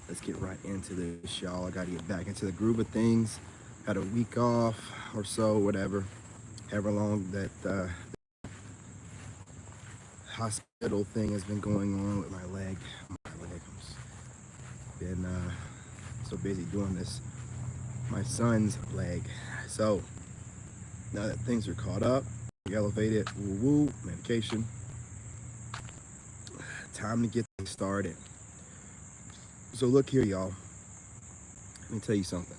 Let's get right into this, y'all. I gotta get back into the groove of things. Had a week off or so, whatever, however long that hospital thing has been going on with my leg. I've been so busy doing this. My son's leg. So now that things are caught up, elevated, woo woo, medication, time to get things started. So look here, y'all. Let me tell you something.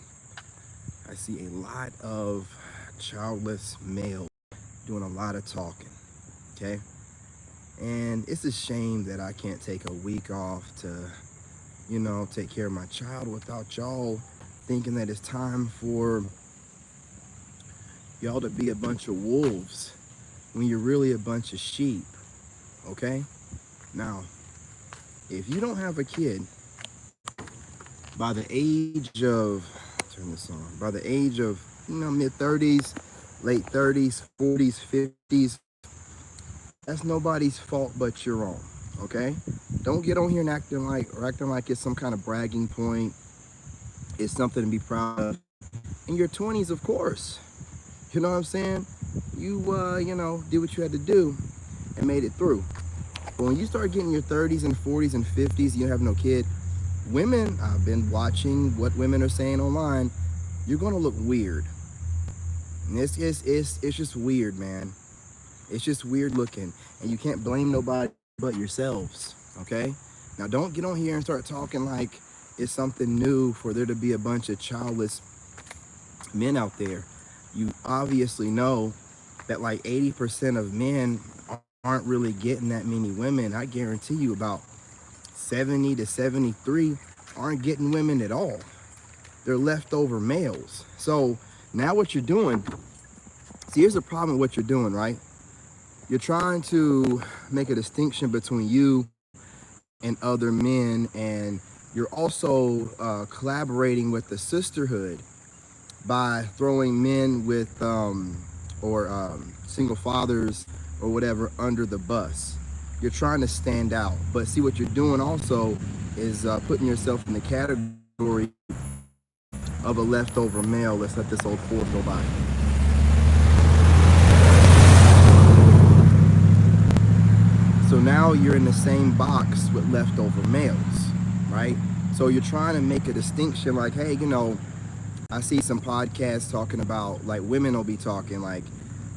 I see a lot of childless males doing a lot of talking, okay? And it's a shame that I can't take a week off to, take care of my child without y'all thinking that it's time for y'all to be a bunch of wolves when you're really a bunch of sheep, okay? Now, if you don't have a kid by the age of, turn this on, by the age of, mid 30s, late 30s, 40s, 50s, that's nobody's fault but your own, okay? Don't get on here and acting like it's some kind of bragging point. It's something to be proud of. In your 20s, of course. You know what I'm saying? You, did what you had to do and made it through. But when you start getting your 30s and 40s and 50s, you have no kid, women, I've been watching what women are saying online, you're gonna look weird. And it's just weird, man. It's just weird looking. And you can't blame nobody but yourselves, okay? Now don't get on here and start talking like it's something new for there to be a bunch of childless men out there. You obviously know that like 80% of men aren't really getting that many women. I guarantee you about 70 to 73 aren't getting women at all. They're leftover males. So now what you're doing, see, here's the problem with what you're doing, right? You're trying to make a distinction between you and other men, and you're also collaborating with the sisterhood by throwing men with single fathers or whatever under the bus. You're trying to stand out, but see what you're doing also is putting yourself in the category of a leftover male. Let's let this old Ford go by. So now you're in the same box with leftover males, right? So you're trying to make a distinction like, hey, I see some podcasts talking about, like, women will be talking like,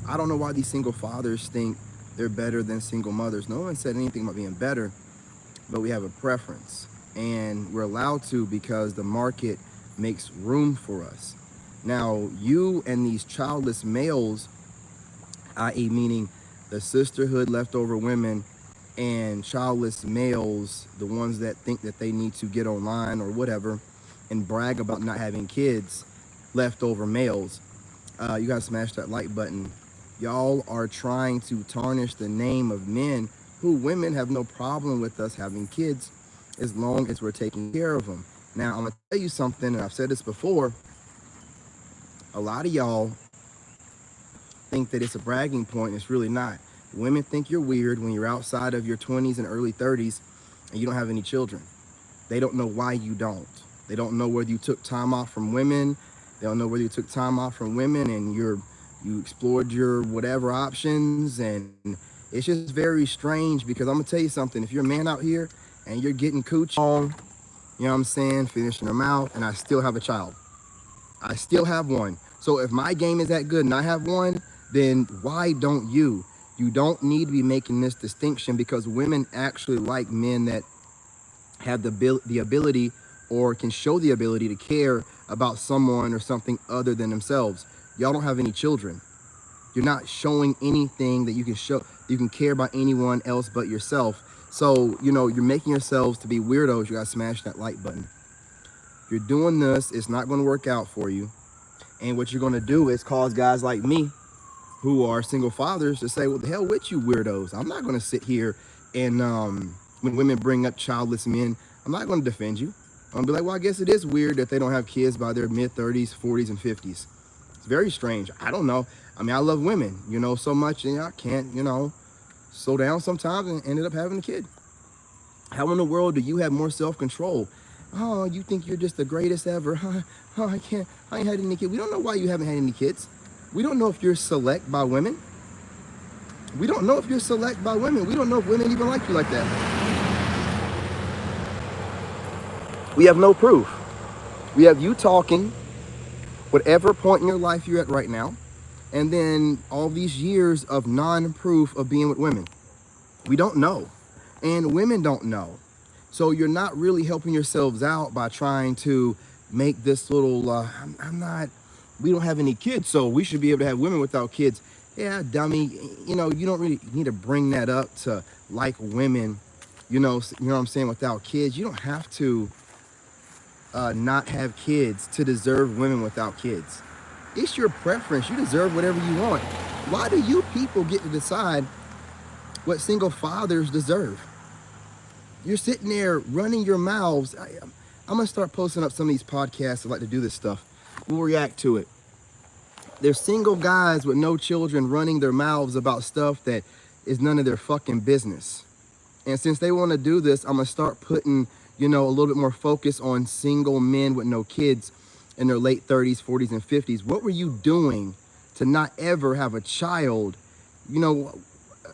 I don't know why these single fathers think they're better than single mothers. No one said anything about being better, but we have a preference. And we're allowed to because the market makes room for us. Now, you and these childless males, i.e. meaning the sisterhood leftover women and childless males, the ones that think that they need to get online or whatever and brag about not having kids, leftover males, you gotta smash that like button. Y'all are trying to tarnish the name of men who women have no problem with us having kids as long as we're taking care of them. Now, I'm gonna tell you something, and I've said this before. A lot of y'all think that it's a bragging point. It's really not. Women think you're weird when you're outside of your 20s and early 30s and you don't have any children. They don't know why you don't. They don't know whether you took time off from women. They don't know whether you took time off from women and you explored your whatever options. And it's just very strange because I'm gonna tell you something. If you're a man out here and you're getting cooch on, you know what I'm saying, finishing them out, and I still have a child. I still have one. So if my game is that good and I have one, then why don't you? You don't need to be making this distinction because women actually like men that have the ability or can show the ability to care about someone or something other than themselves. Y'all don't have any children. You're not showing anything that you can show, you can care about anyone else but yourself. So, you're making yourselves to be weirdos. You gotta smash that like button. If you're doing this, it's not gonna work out for you. And what you're gonna do is cause guys like me, who are single fathers, to say, well, the hell with you weirdos. I'm not gonna sit here and when women bring up childless men, I'm not gonna defend you. I'm gonna be like, well, I guess it is weird that they don't have kids by their mid 30s, 40s, and 50s. It's very strange. I don't know. I mean, I love women, so much, and I can't, slow down sometimes and ended up having a kid. How in the world do you have more self-control Oh, you think you're just the greatest ever. Oh, I ain't had any kids. We don't know why you haven't had any kids. We don't know if you're select by women. We don't know if you're select by women. We don't know if women even like you like that. We have no proof. We have you talking, whatever point in your life you're at right now, and then all these years of non-proof of being with women. We don't know. And women don't know. So you're not really helping yourselves out by trying to make this little, we don't have any kids, so we should be able to have women without kids. Yeah, dummy. You know, you don't really need to bring that up to like women, you know what I'm saying, without kids. You don't have to not have kids to deserve women without kids. It's your preference. You deserve whatever you want. Why do you people get to decide what single fathers deserve? You're sitting there running your mouths. I'm going to start posting up some of these podcasts that like to do this stuff. We'll react to it. There's single guys with no children running their mouths about stuff that is none of their fucking business. And since they want to do this, I'm going to start putting, you know, a little bit more focus on single men with no kids in their late 30s, 40s, and 50s. What were you doing to not ever have a child? You know,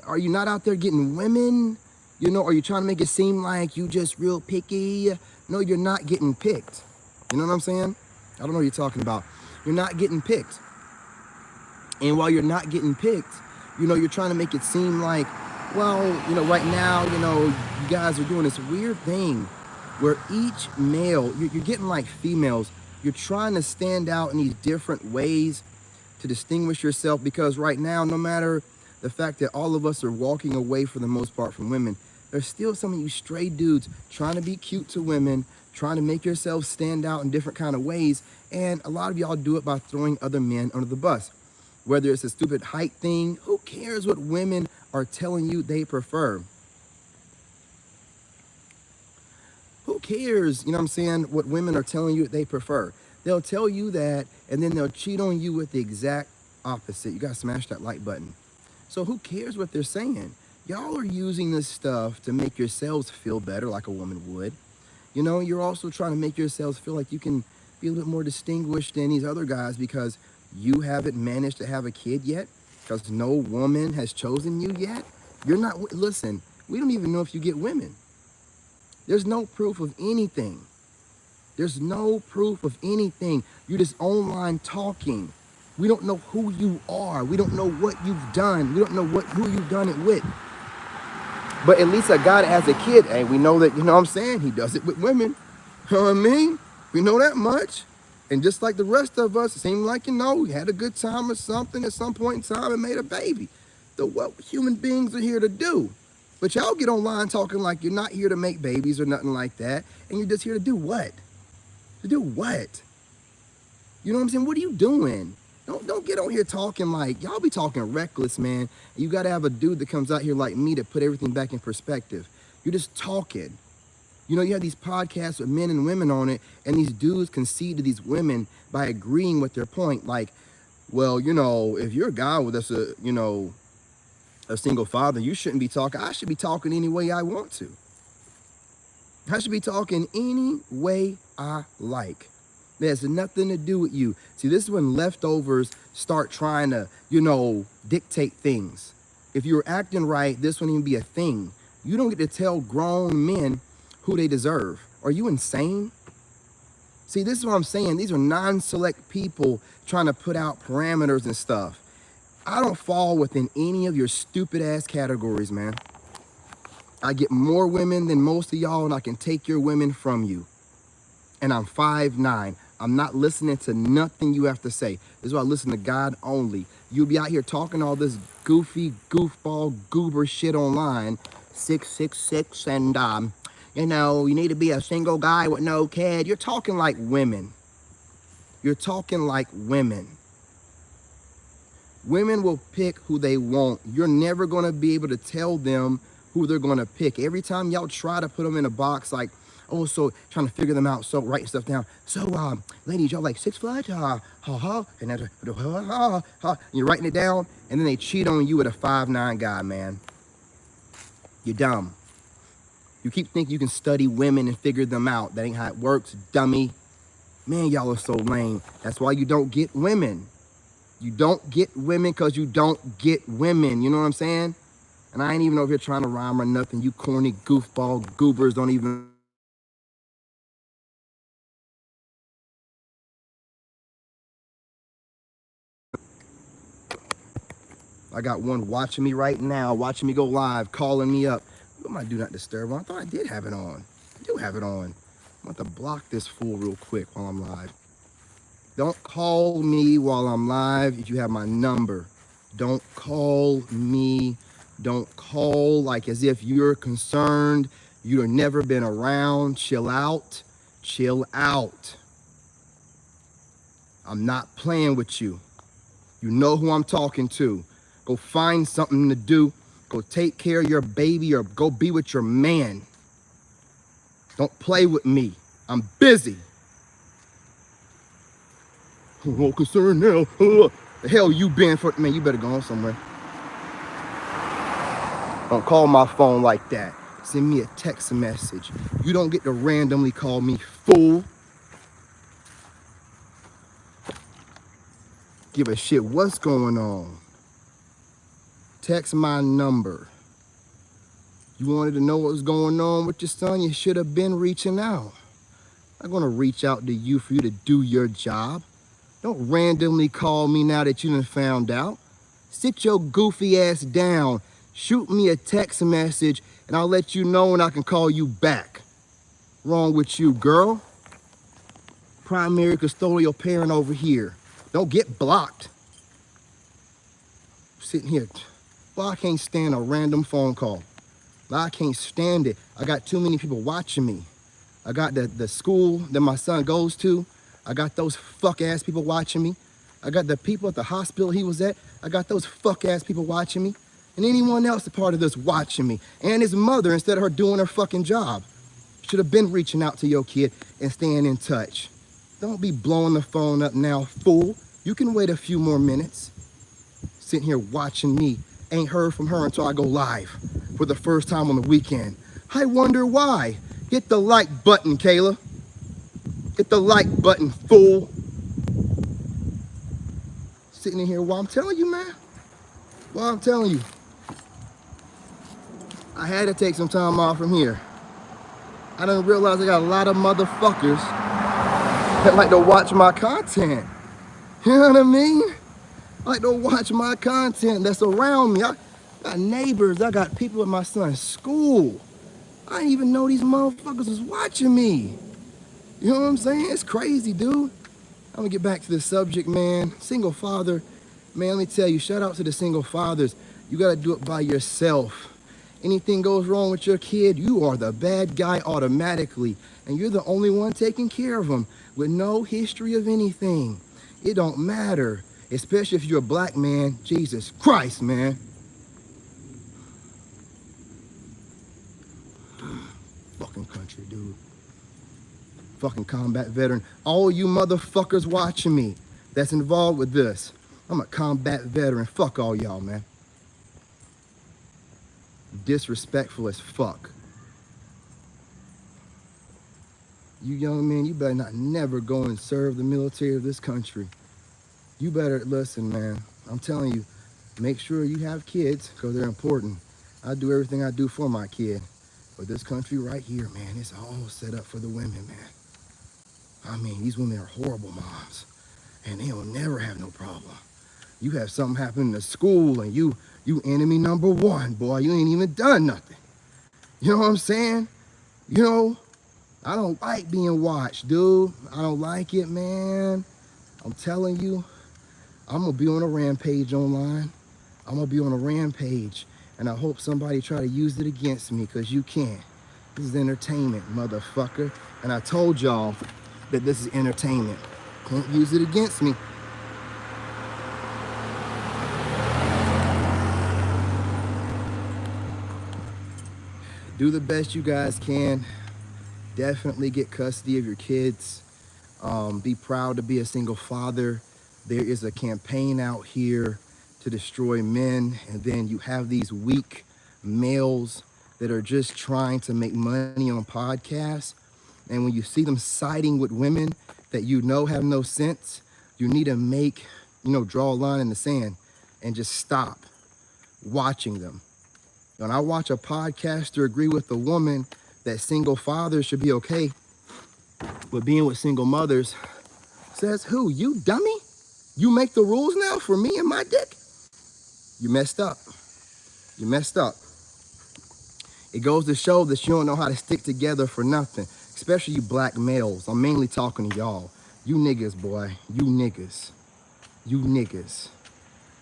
are you not out there getting women? You know, are you trying to make it seem like you just real picky? No, you're not getting picked. You know what I'm saying? I don't know what you're talking about. You're not getting picked. And while you're not getting picked, you know, you're trying to make it seem like, well, you know, right now, you know, you guys are doing this weird thing where each male, you're getting like females, you're trying to stand out in these different ways to distinguish yourself, because right now, no matter the fact that all of us are walking away for the most part from women, there's still some of you stray dudes trying to be cute to women, trying to make yourselves stand out in different kind of ways. And a lot of y'all do it by throwing other men under the bus. Whether it's a stupid height thing, who cares what women are telling you they prefer? Who cares, you know what I'm saying, what women are telling you they prefer? They'll tell you that, and then they'll cheat on you with the exact opposite. You gotta smash that like button. So who cares what they're saying? Y'all are using this stuff to make yourselves feel better like a woman would. You know, you're also trying to make yourselves feel like you can be a little bit more distinguished than these other guys because you haven't managed to have a kid yet, because no woman has chosen you yet. You're not, listen, we don't even know if you get women. There's no proof of anything. There's no proof of anything. You're just online talking. We don't know who you are. We don't know what you've done. We don't know who you've done it with. But at least a guy that has a kid, hey, we know that, you know what I'm saying? He does it with women. You know what I mean? We know that much. And just like the rest of us, it seemed like, you know, we had a good time or something at some point in time and made a baby. What human beings are here to do. But y'all get online talking like you're not here to make babies or nothing like that. And you're just here to do what? To do what? You know what I'm saying? What are you doing? Don't get on here talking like, y'all be talking reckless, man. You got to have a dude that comes out here like me to put everything back in perspective. You're just talking. You know, you have these podcasts with men and women on it, and these dudes concede to these women by agreeing with their point. Like, well, you know, if you're a guy with us, you know, a single father, you shouldn't be talking. I should be talking any way I want to. I should be talking any way I like. It has nothing to do with you. See, this is when leftovers start trying to, you know, dictate things. If you're acting right, this wouldn't even be a thing. You don't get to tell grown men who they deserve. Are you insane? See, this is what I'm saying. These are non-select people trying to put out parameters and stuff. I don't fall within any of your stupid ass categories, man. I get more women than most of y'all, and I can take your women from you. And I'm 5'9". I'm not listening to nothing you have to say. This is why I listen to God only. You'll be out here talking all this goofy, goofball, goober shit online. 666 and you know, you need to be a single guy with no kid. You're talking like women. You're talking like women. Women will pick who they want. You're never going to be able to tell them who they're going to pick. Every time y'all try to put them in a box, like, oh, so trying to figure them out, so writing stuff down. So, ladies, y'all like 6 foot? And that's, you're writing it down, and then they cheat on you with a 5'9" guy, man. You're dumb. You keep thinking you can study women and figure them out. That ain't how it works, dummy. Man, y'all are so lame. That's why you don't get women. You don't get women because you don't get women. You know what I'm saying? And I ain't even over here trying to rhyme or nothing. You corny goofball goobers don't even... I got one watching me right now, watching me go live, calling me up. What am I do not disturb on? I thought I did have it on. I do have it on. I'm about to block this fool real quick while I'm live. Don't call me while I'm live if you have my number. Don't call me. Don't call like as if you're concerned. You've never been around. Chill out. Chill out. I'm not playing with you. You know who I'm talking to. Go find something to do. Go take care of your baby or go be with your man. Don't play with me. I'm busy. No concern now. The hell you been for? Man, you better go on somewhere. Don't call my phone like that. Send me a text message. You don't get to randomly call me, fool. Give a shit what's going on. Text my number. You wanted to know what was going on with your son? You should have been reaching out. I'm gonna reach out to you for you to do your job. Don't randomly call me now that you done found out. Sit your goofy ass down. Shoot me a text message and I'll let you know when I can call you back. Wrong with you, girl? Primary custodial parent over here. Don't get blocked. Sitting here. Well, I can't stand a random phone call. I can't stand it. I got too many people watching me. I got the school that my son goes to. I got those fuck ass people watching me. I got the people at the hospital he was at. I got those fuck ass people watching me. And anyone else a part of this watching me. And his mother, instead of her doing her fucking job. Should have been reaching out to your kid and staying in touch. Don't be blowing the phone up now, fool. You can wait a few more minutes. Sitting here watching me. Ain't heard from her until I go live for the first time on the weekend. I wonder why. Hit the like button, Kayla. Hit the like button, fool. Sitting in here while I'm telling you, man. While I'm telling you. I had to take some time off from here. I didn't realize I got a lot of motherfuckers that like to watch my content. You know what I mean? Like to watch my content that's around me. I got neighbors, I got people at my son's school. I didn't even know these motherfuckers was watching me. You know what I'm saying? It's crazy, dude. I'm gonna get back to the subject, man. Single father, man, let me tell you, shout out to the single fathers. You gotta do it by yourself. Anything goes wrong with your kid, you are the bad guy automatically. And you're the only one taking care of them with no history of anything. It don't matter, especially if you're a black man. Jesus Christ, man. Fucking country, dude. Fucking combat veteran. All you motherfuckers watching me that's involved with this. I'm a combat veteran. Fuck all y'all, man. Disrespectful as fuck. You young men, you better not never go and serve the military of this country. You better listen, man. I'm telling you, make sure you have kids because they're important. I do everything I do for my kid. But this country right here, man, it's all set up for the women, man. I mean, these women are horrible moms. And they'll never have no problem. You have something happen in the school and you enemy number one, boy. You ain't even done nothing. You know what I'm saying? You know, I don't like being watched, dude. I don't like it, man. I'm telling you, I'm gonna be on a rampage online. I'm gonna be on a rampage. And I hope somebody try to use it against me, because you can't. This is entertainment, motherfucker. And I told y'all that this is entertainment. Can't use it against me. Do the best you guys can. Definitely get custody of your kids. Be proud to be a single father. There is a campaign out here to destroy men, and then you have these weak males that are just trying to make money on podcasts. And when you see them siding with women that you know have no sense, you need to draw a line in the sand and just stop watching them. When I watch a podcaster agree with a woman that single fathers should be okay with being with single mothers, says who? You dummy? You make the rules now for me and my dick? You messed up. You messed up. It goes to show that you don't know how to stick together for nothing, especially you black males. I'm mainly talking to y'all. You niggas, boy. You niggas. You niggas.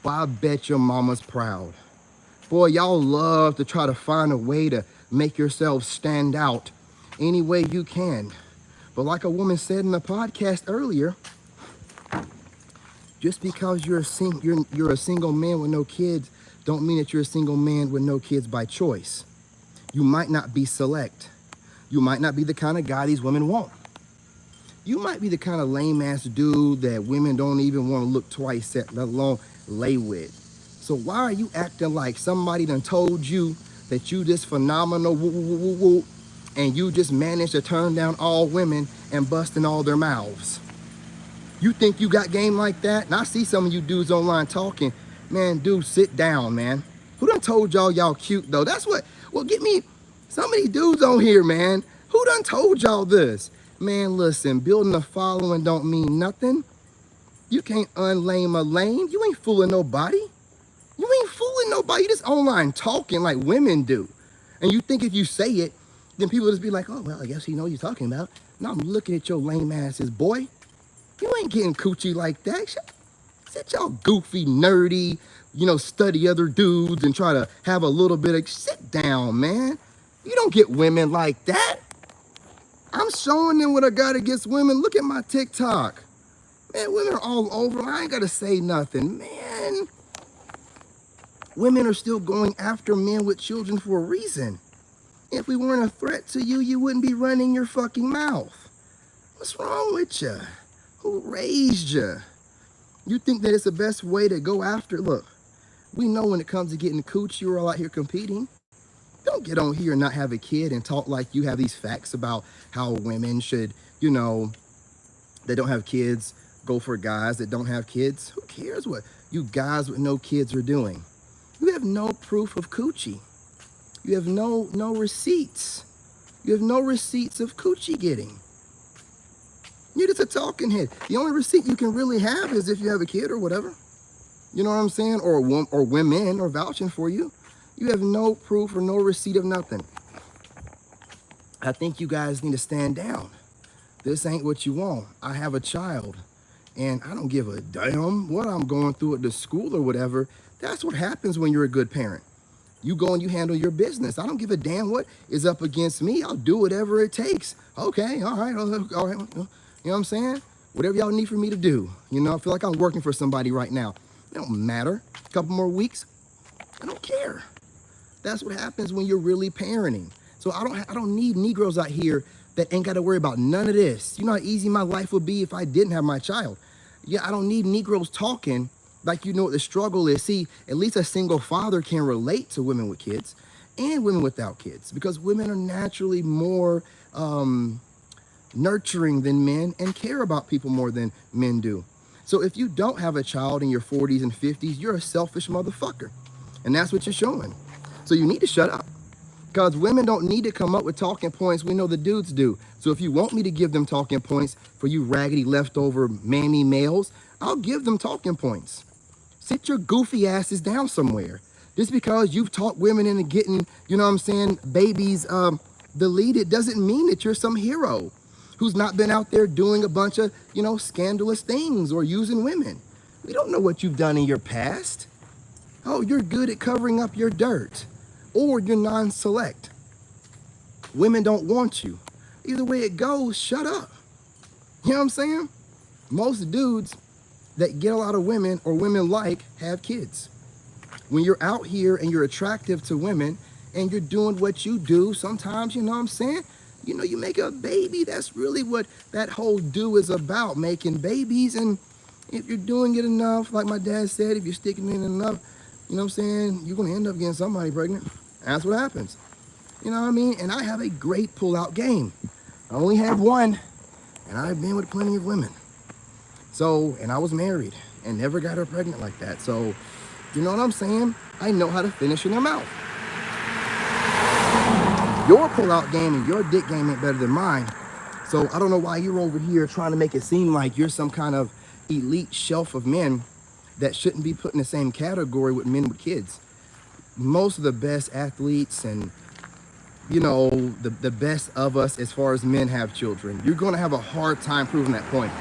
Boy, I bet your mama's proud. Boy, y'all love to try to find a way to make yourselves stand out any way you can. But like a woman said in the podcast earlier, just because you're a single man with no kids don't mean that you're a single man with no kids by choice. You might not be select. You might not be the kind of guy these women want. You might be the kind of lame-ass dude that women don't even want to look twice at, let alone lay with. So why are you acting like somebody done told you that you this phenomenal woo, and you just managed to turn down all women and bust in all their mouths? You think you got game like that? And I see some of you dudes online talking. Man, dude, sit down, man. Who done told y'all cute, though? That's what, well, get me some of these dudes on here, man. Who done told y'all this? Man, listen, building a following don't mean nothing. You can't unlame a lame. You ain't fooling nobody. You ain't fooling nobody. You just online talking like women do. And you think if you say it, then people just be like, oh, well, I guess he knows what you're talking about. Now I'm looking at your lame asses, boy. You ain't getting coochie like that. Sit y'all goofy, nerdy, study other dudes and try to have a little bit of, sit down, man. You don't get women like that. I'm showing them what I got against women. Look at my TikTok. Man, women are all over. I ain't got to say nothing, man. Women are still going after men with children for a reason. If we weren't a threat to you, you wouldn't be running your fucking mouth. What's wrong with you? Who raised you? You think that it's the best way to go after? Look, we know when it comes to getting cooch, you're all out here competing. Don't get on here and not have a kid and talk like you have these facts about how women should, that don't have kids, go for guys that don't have kids. Who cares what you guys with no kids are doing? You have no proof of coochie. You have no receipts. You have no receipts of coochie getting. You're just a talking head. The only receipt you can really have is if you have a kid or whatever. You know what I'm saying? Or women are vouching for you. You have no proof or no receipt of nothing. I think you guys need to stand down. This ain't what you want. I have a child, and I don't give a damn what I'm going through at the school or whatever. That's what happens when you're a good parent. You go and you handle your business. I don't give a damn what is up against me. I'll do whatever it takes. Okay, all right. You know what I'm saying? Whatever y'all need for me to do. I feel like I'm working for somebody right now. It don't matter. A couple more weeks, I don't care. That's what happens when you're really parenting. So I don't need Negroes out here that ain't got to worry about none of this. You know how easy my life would be if I didn't have my child. Yeah, I don't need Negroes talking like what the struggle is. See, at least a single father can relate to women with kids and women without kids, because women are naturally more nurturing than men and care about people more than men do. So if you don't have a child in your 40s and 50s, you're a selfish motherfucker. And that's what you're showing. So you need to shut up. Because women don't need to come up with talking points. We know the dudes do. So if you want me to give them talking points for you raggedy leftover mammy males, I'll give them talking points. Sit your goofy asses down somewhere. Just because you've taught women into getting, babies deleted doesn't mean that you're some hero who's not been out there doing a bunch of, scandalous things or using women. We don't know what you've done in your past. Oh, you're good at covering up your dirt, or you're non-select. Women don't want you. Either way it goes, shut up. You know what I'm saying? Most dudes that get a lot of women or women like have kids. When you're out here and you're attractive to women and you're doing what you do, sometimes, you make a baby. That's really what that whole do is about, making babies. And if you're doing it enough, like my dad said, if you're sticking in enough, you're going to end up getting somebody pregnant. That's what happens. You know what I mean? And I have a great pull-out game. I only have one, and I've been with plenty of women. So, and I was married and never got her pregnant like that. So, you know what I'm saying? I know how to finish in her mouth. Your pull-out game and your dick game ain't better than mine. So I don't know why you're over here trying to make it seem like you're some kind of elite shelf of men that shouldn't be put in the same category with men with kids. Most of the best athletes and, you know, the best of us as far as men have children. You're going to have a hard time proving that point.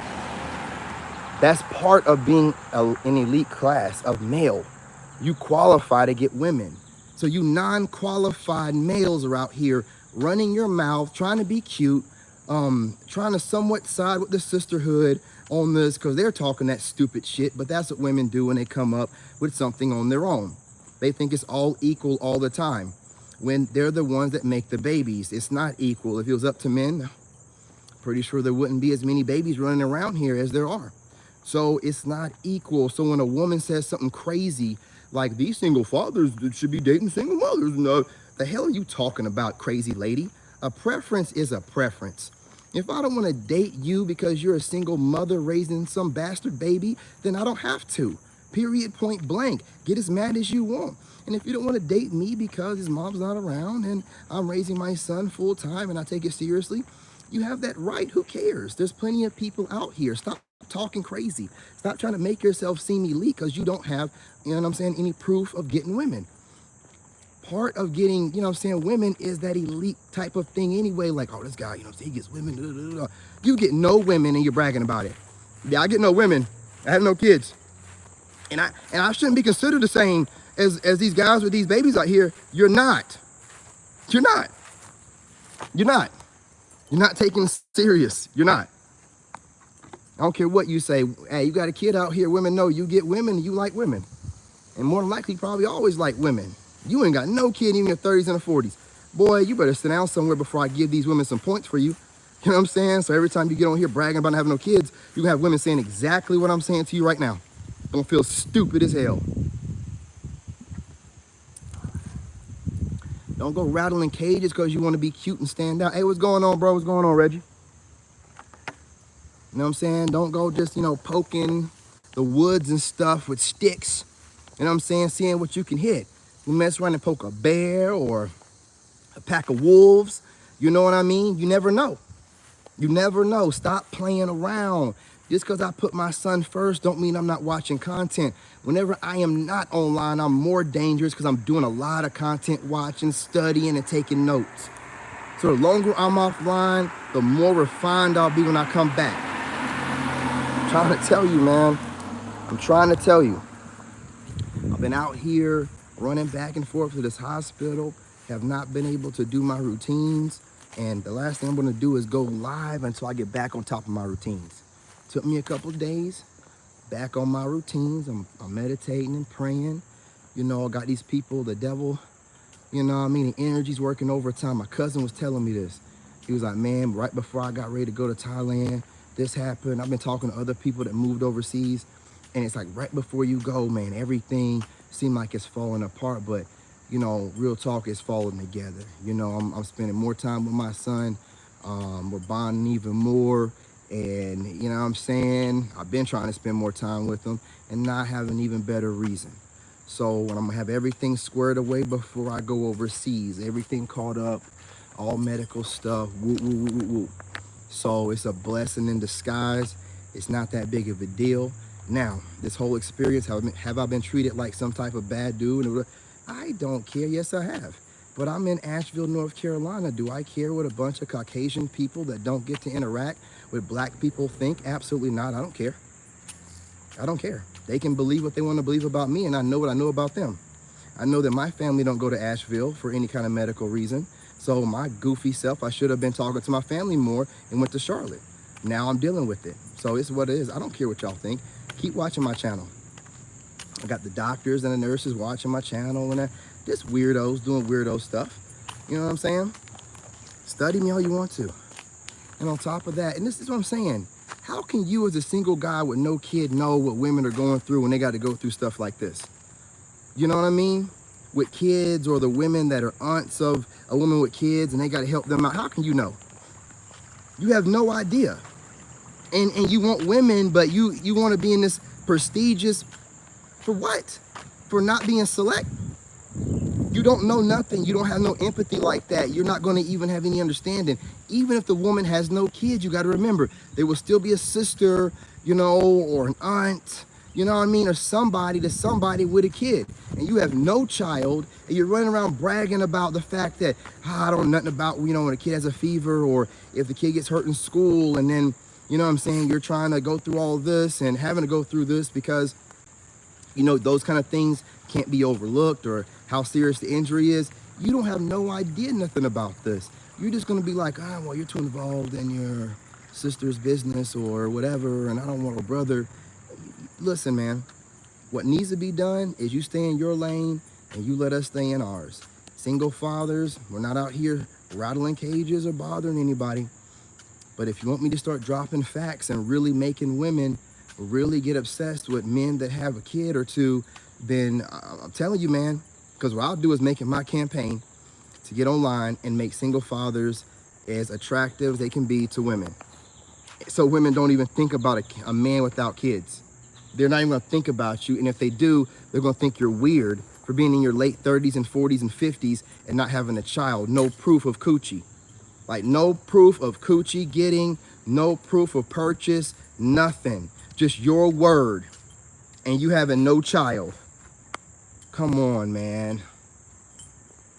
That's part of being an elite class of male. You qualify to get women. So you non-qualified males are out here running your mouth, trying to be cute, trying to somewhat side with the sisterhood on this because they're talking that stupid shit, but that's what women do when they come up with something on their own. They think it's all equal all the time when they're the ones that make the babies. It's not equal. If it was up to men, pretty sure there wouldn't be as many babies running around here as there are. So it's not equal. So when a woman says something crazy like these single fathers should be dating single mothers, no, the hell are you talking about, crazy lady? A preference is a preference. If I don't want to date you because you're a single mother raising some bastard baby, then I don't have to. Period, point blank. Get as mad as you want. And if you don't want to date me because his mom's not around and I'm raising my son full time and I take it seriously, you have that right. Who cares? There's plenty of people out here. Stop talking crazy. Stop trying to make yourself seem elite because you don't have, you know what I'm saying, any proof of getting women. Part of getting, you know what I'm saying, women is that elite type of thing anyway. Like, oh, this guy, you know, he gets women. Blah, blah, blah. You get no women and you're bragging about it. Yeah, I get no women. I have no kids. And I shouldn't be considered the same as these guys with these babies out here. You're not. You're not. You're not. You're not taking it serious. You're not. I don't care what you say. Hey, you got a kid out here. Women know you get women and you like women. And more than likely, probably always like women. You ain't got no kid in your 30s and the 40s. Boy, you better sit down somewhere before I give these women some points for you. You know what I'm saying? So every time you get on here bragging about not having no kids, you can have women saying exactly what I'm saying to you right now. Don't feel stupid as hell. Don't go rattling cages because you want to be cute and stand out. Hey, what's going on, bro? What's going on, Reggie? You know what I'm saying? Don't go just, you know, poking the woods and stuff with sticks. You know what I'm saying? Seeing what you can hit. You mess around and poke a bear or a pack of wolves. You know what I mean? You never know. You never know. Stop playing around. Just because I put my son first don't mean I'm not watching content. Whenever I am not online, I'm more dangerous because I'm doing a lot of content watching, studying, and taking notes. So the longer I'm offline, the more refined I'll be when I come back. I'm trying to tell you, man. I'm trying to tell you. I've been out here running back and forth to this hospital, have not been able to do my routines, and the last thing I'm going to do is go live until I get back on top of my routines. Took me a couple of days, back on my routines. I'm meditating and praying. You know, I got these people, the devil, you know what I mean, the energy's working overtime. My cousin was telling me this. He was like, man, right before I got ready to go to Thailand, this happened. I've been talking to other people that moved overseas, and it's like right before you go, man, everything seemed like it's falling apart, but you know, real talk is falling together. You know, I'm spending more time with my son. We're bonding even more. And you know what I'm saying? I've been trying to spend more time with him and not have an even better reason. So when I'm gonna have everything squared away before I go overseas, everything caught up, all medical stuff, woo, woo, woo, woo, woo. So it's a blessing in disguise. It's not that big of a deal. Now, this whole experience, have I been treated like some type of bad dude? I don't care. Yes, I have. But I'm in Asheville, North Carolina. Do I care what a bunch of Caucasian people that don't get to interact with black people think? Absolutely not. I don't care. I don't care. They can believe what they want to believe about me, and I know what I know about them. I know that my family don't go to Asheville for any kind of medical reason. So my goofy self, I should have been talking to my family more and went to Charlotte. Now I'm dealing with it. So it's what it is. I don't care what y'all think. Keep watching my channel. I got the doctors and the nurses watching my channel and just weirdos doing weirdo stuff. You know what I'm saying? Study me all you want to. And on top of that, and this is what I'm saying, how can you as a single guy with no kid know what women are going through when they got to go through stuff like this? You know what I mean? with kids, or the women that are aunts of a woman with kids and they got to help them out, how can you know? You have no idea. And you want women, but you want to be in this prestigious, for what? For not being select? You don't know nothing. You don't have no empathy like that. You're not going to even have any understanding. Even if the woman has no kids, you got to remember, there will still be a sister, you know, or an aunt, you know what I mean, or somebody to somebody with a kid. And you have no child, and you're running around bragging about the fact that, I don't know nothing about, you know, when a kid has a fever, or if the kid gets hurt in school, and then, you know what I'm saying, you're trying to go through all this and having to go through this because, you know, those kind of things can't be overlooked, or how serious the injury is. You don't have no idea nothing about this. You're just going to be like, well, you're too involved in your sister's business or whatever, and I don't want a brother. Listen, man, what needs to be done is you stay in your lane and you let us stay in ours. Single fathers, we're not out here rattling cages or bothering anybody. But if you want me to start dropping facts and really making women really get obsessed with men that have a kid or two, then I'm telling you, man, because what I'll do is make it my campaign to get online and make single fathers as attractive as they can be to women. So women don't even think about a man without kids. They're not even gonna think about you. And if they do, they're gonna think you're weird for being in your late 30s and 40s and 50s and not having a child. No proof of coochie. Like no proof of coochie getting, no proof of purchase, nothing. Just your word and you having no child. Come on, man.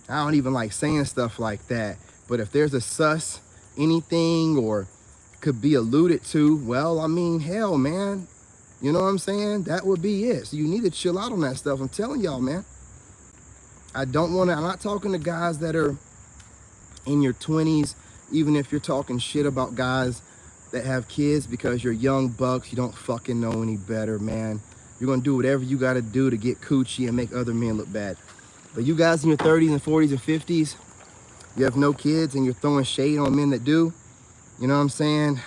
I don't even like saying stuff like that. But if there's a sus anything or could be alluded to, well, I mean, hell, man. You know what I'm saying? That would be it. So you need to chill out on that stuff. I'm telling y'all, man. I'm not talking to guys that are in your 20s, even if you're talking shit about guys that have kids because you're young bucks, you don't fucking know any better, man. You're gonna do whatever you gotta do to get coochie and make other men look bad. But you guys in your 30s and 40s and 50s, you have no kids and you're throwing shade on men that do, you know what I'm saying?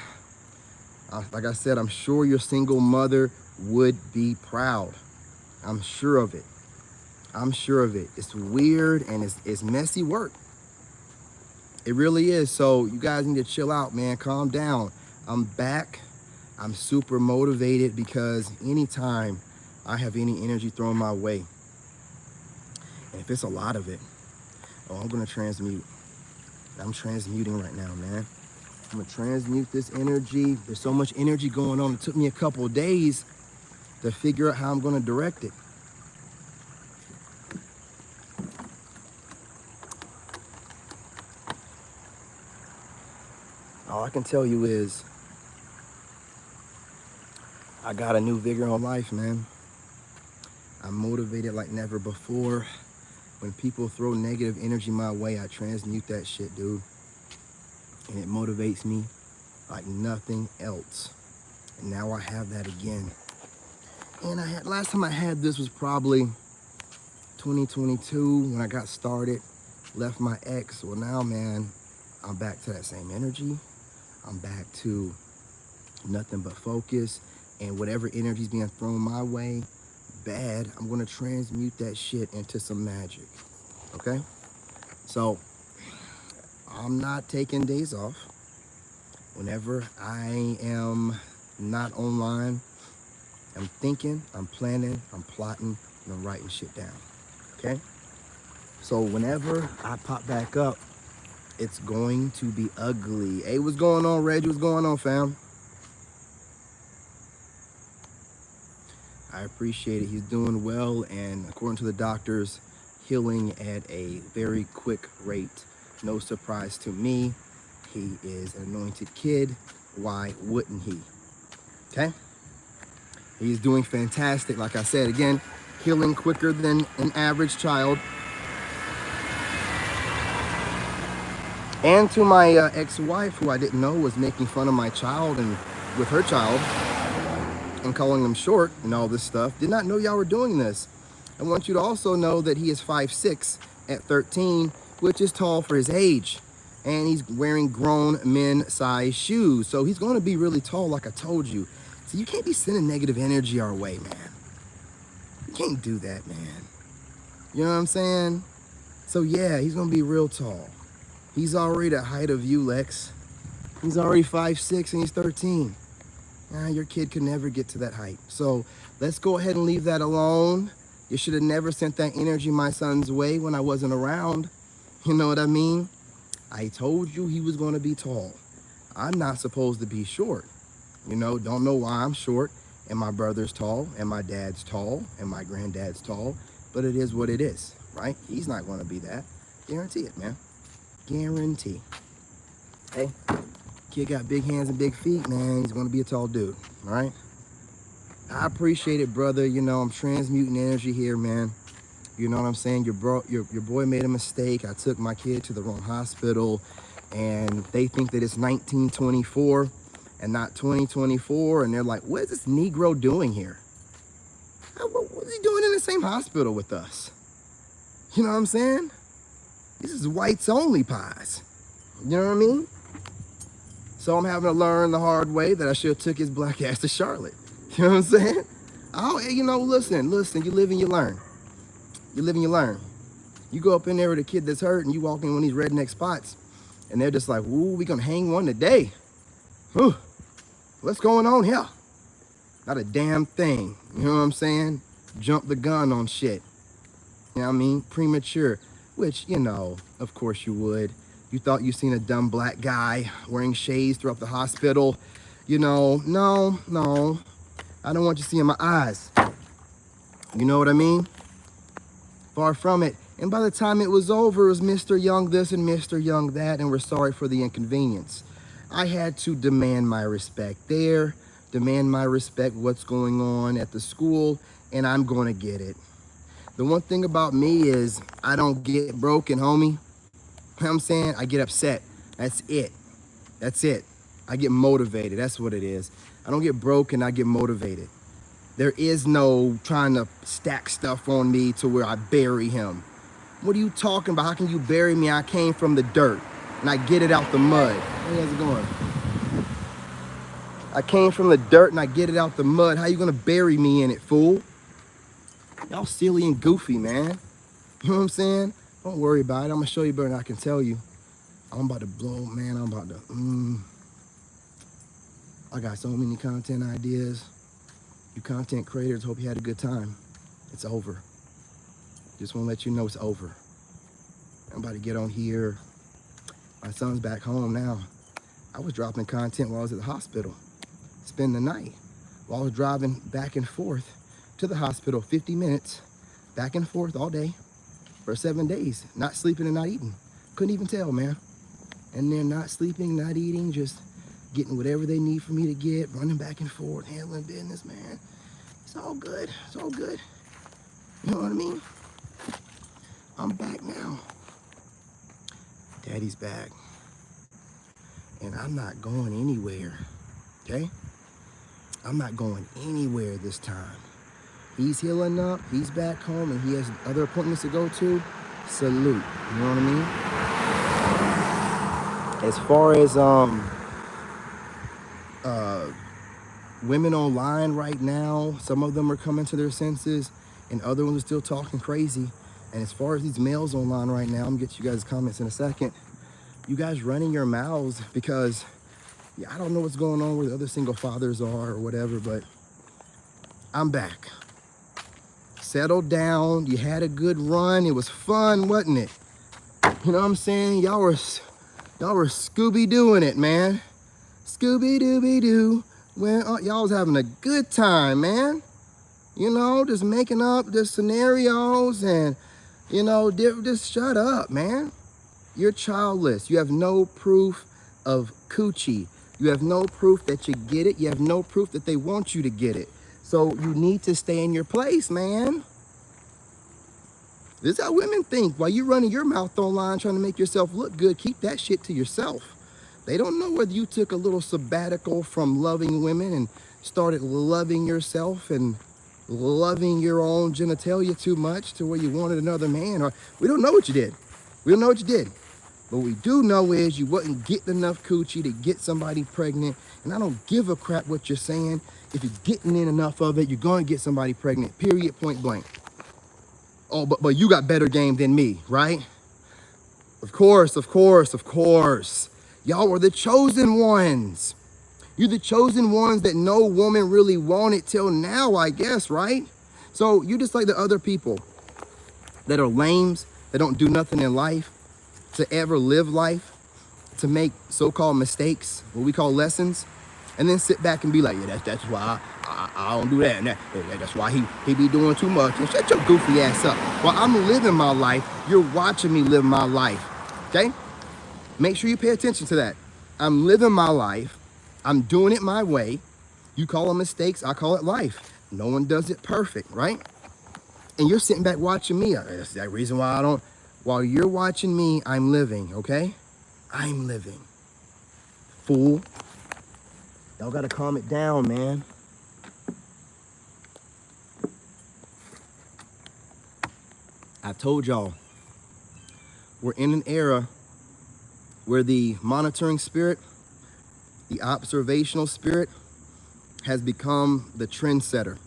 Like I said, I'm sure your single mother would be proud. I'm sure of it. I'm sure of it. It's weird and it's messy work. It really is. So you guys need to chill out, man. Calm down. I'm back. I'm super motivated because anytime I have any energy thrown my way, and if it's a lot of it, I'm gonna transmute. I'm transmuting right now, man. I'm gonna transmute this energy. There's so much energy going on. It took me a couple of days to figure out how I'm gonna direct it. All I can tell you is I got a new vigor on life, man. I'm motivated like never before. When people throw negative energy my way, I transmute that shit, dude. And it motivates me like nothing else. And now I have that again. And last time I had this was probably 2022 when I got started, left my ex. Well, now, man, I'm back to that same energy. I'm back to nothing but focus, and whatever energy is being thrown my way, bad, I'm gonna transmute that shit into some magic, okay? So, I'm not taking days off. Whenever I am not online, I'm thinking, I'm planning, I'm plotting, and I'm writing shit down, okay? So whenever I pop back up, it's going to be ugly. Hey, what's going on, Reggie? What's going on, fam? I appreciate it. He's doing well, and according to the doctors, healing at a very quick rate. No surprise to me. He is an anointed kid. Why wouldn't he? Okay? He's doing fantastic. Like I said, again, healing quicker than an average child. And to my ex-wife, who I didn't know was making fun of my child and with her child and calling them short and all this stuff. Did not know y'all were doing this. I want you to also know that he is 5'6" at 13, which is tall for his age. And he's wearing grown men size shoes. So he's going to be really tall, like I told you. So you can't be sending negative energy our way, man. You can't do that, man. You know what I'm saying? So yeah, he's gonna be real tall. He's already the height of you, Lex. He's already 5'6" and he's 13. Your kid could never get to that height. So let's go ahead and leave that alone. You should have never sent that energy my son's way when I wasn't around. You know what I mean? I told you he was gonna be tall. I'm not supposed to be short. You know, don't know why I'm short, and my brother's tall, and my dad's tall, and my granddad's tall, but it is what it is, right? He's not gonna be that. Guarantee it, man. Guarantee. Hey, kid got big hands and big feet, man. He's gonna be a tall dude, all right? I appreciate it, brother. You know, I'm transmuting energy here, man. You know what I'm saying? Your boy made a mistake. I took my kid to the wrong hospital, and they think that it's 1924 and not 2024, and they're like, what is this Negro doing here? What's he doing in the same hospital with us? You know what I'm saying? This is whites only pies. You know what I mean? So I'm having to learn the hard way that I should have took his black ass to Charlotte. You know what I'm saying? Oh, you know, listen, you live and you learn. You live and you learn. You go up in there with a kid that's hurt and you walk in one of these redneck spots and they're just like, ooh, we gonna hang one today. Ooh, what's going on here? Not a damn thing. You know what I'm saying? Jump the gun on shit. You know what I mean? Premature. Which, you know, of course you would. You thought you seen a dumb black guy wearing shades throughout the hospital. You know, no. I don't want you seeing my eyes. You know what I mean? Far from it. And by the time it was over, it was Mr. Young this and Mr. Young that, and we're sorry for the inconvenience. I had to demand my respect there, demand my respect what's going on at the school, and I'm gonna get it. The one thing about me is I don't get broken, homie. You know what I'm saying? I get upset. That's it. That's it. I get motivated. That's what it is. I don't get broken, I get motivated. There is no trying to stack stuff on me to where I bury him. What are you talking about? How can you bury me? I came from the dirt and I get it out the mud. Hey, how's it going? I came from the dirt and I get it out the mud. How you gonna bury me in it, fool? Y'all silly and goofy, man. You know what I'm saying? Don't worry about it. I'm gonna show you better than I can tell you. I'm about to blow, man. I'm about to, I got so many content ideas. You content creators, hope you had a good time. It's over. Just want to let you know it's over. I'm about to get on here. My son's back home now. I was dropping content while I was at the hospital. Spend the night. While I was driving back and forth to the hospital, 50 minutes, back and forth all day for 7 days. Not sleeping and not eating. Couldn't even tell, man. And they're not sleeping, not eating, just getting whatever they need for me to get, running back and forth, handling business, man. It's all good. It's all good. You know what I mean? I'm back now. Daddy's back. And I'm not going anywhere, okay? I'm not going anywhere this time. He's healing up, he's back home, and he has other appointments to go to. Salute, you know what I mean? As far as women online right now, some of them are coming to their senses and other ones are still talking crazy. And as far as these males online right now, I'm gonna get you guys' comments in a second. You guys running your mouths because, yeah, I don't know what's going on where the other single fathers are or whatever, but I'm back. Settled down, you had a good run, it was fun, wasn't it? You know what I'm saying? Y'all were Scooby-Dooing it, man. Scooby-Dooby-Doo. Well, y'all was having a good time, man. You know, just making up the scenarios and, you know, just shut up, man. You're childless. You have no proof of coochie. You have no proof that you get it. You have no proof that they want you to get it. So you need to stay in your place, man. This is how women think. While you're running your mouth online trying to make yourself look good, keep that shit to yourself. They don't know whether you took a little sabbatical from loving women and started loving yourself and loving your own genitalia too much to where you wanted another man, or we don't know what you did. We don't know what you did. But what we do know is you wasn't getting enough coochie to get somebody pregnant. And I don't give a crap what you're saying. If you're getting in enough of it, you're going to get somebody pregnant, period, point blank. Oh, but you got better game than me, right? Of course, of course, of course. Y'all were the chosen ones. You're the chosen ones that no woman really wanted till now, I guess, right? So you just like the other people that are lames, that don't do nothing in life, to ever live life, to make so-called mistakes, what we call lessons, and then sit back and be like, yeah, that's why I don't do that, and that's why he be doing too much. And shut your goofy ass up. While I'm living my life, you're watching me live my life, okay? Make sure you pay attention to that. I'm living my life. I'm doing it my way. You call them mistakes, I call it life. No one does it perfect, right? And you're sitting back watching me. That's the reason why I don't. While you're watching me, I'm living, okay? I'm living. Fool. Y'all gotta calm it down, man. I've told y'all, we're in an era where the monitoring spirit, the observational spirit, has become the trendsetter.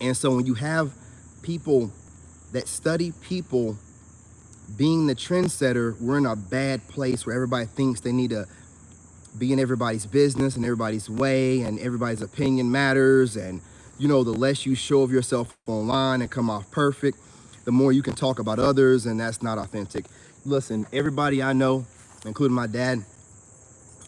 And so when you have people that study people being the trendsetter, we're in a bad place where everybody thinks they need to be in everybody's business and everybody's way, and everybody's opinion matters. And you know, the less you show of yourself online and come off perfect, the more you can talk about others, and that's not authentic. Listen, everybody I know, including my dad,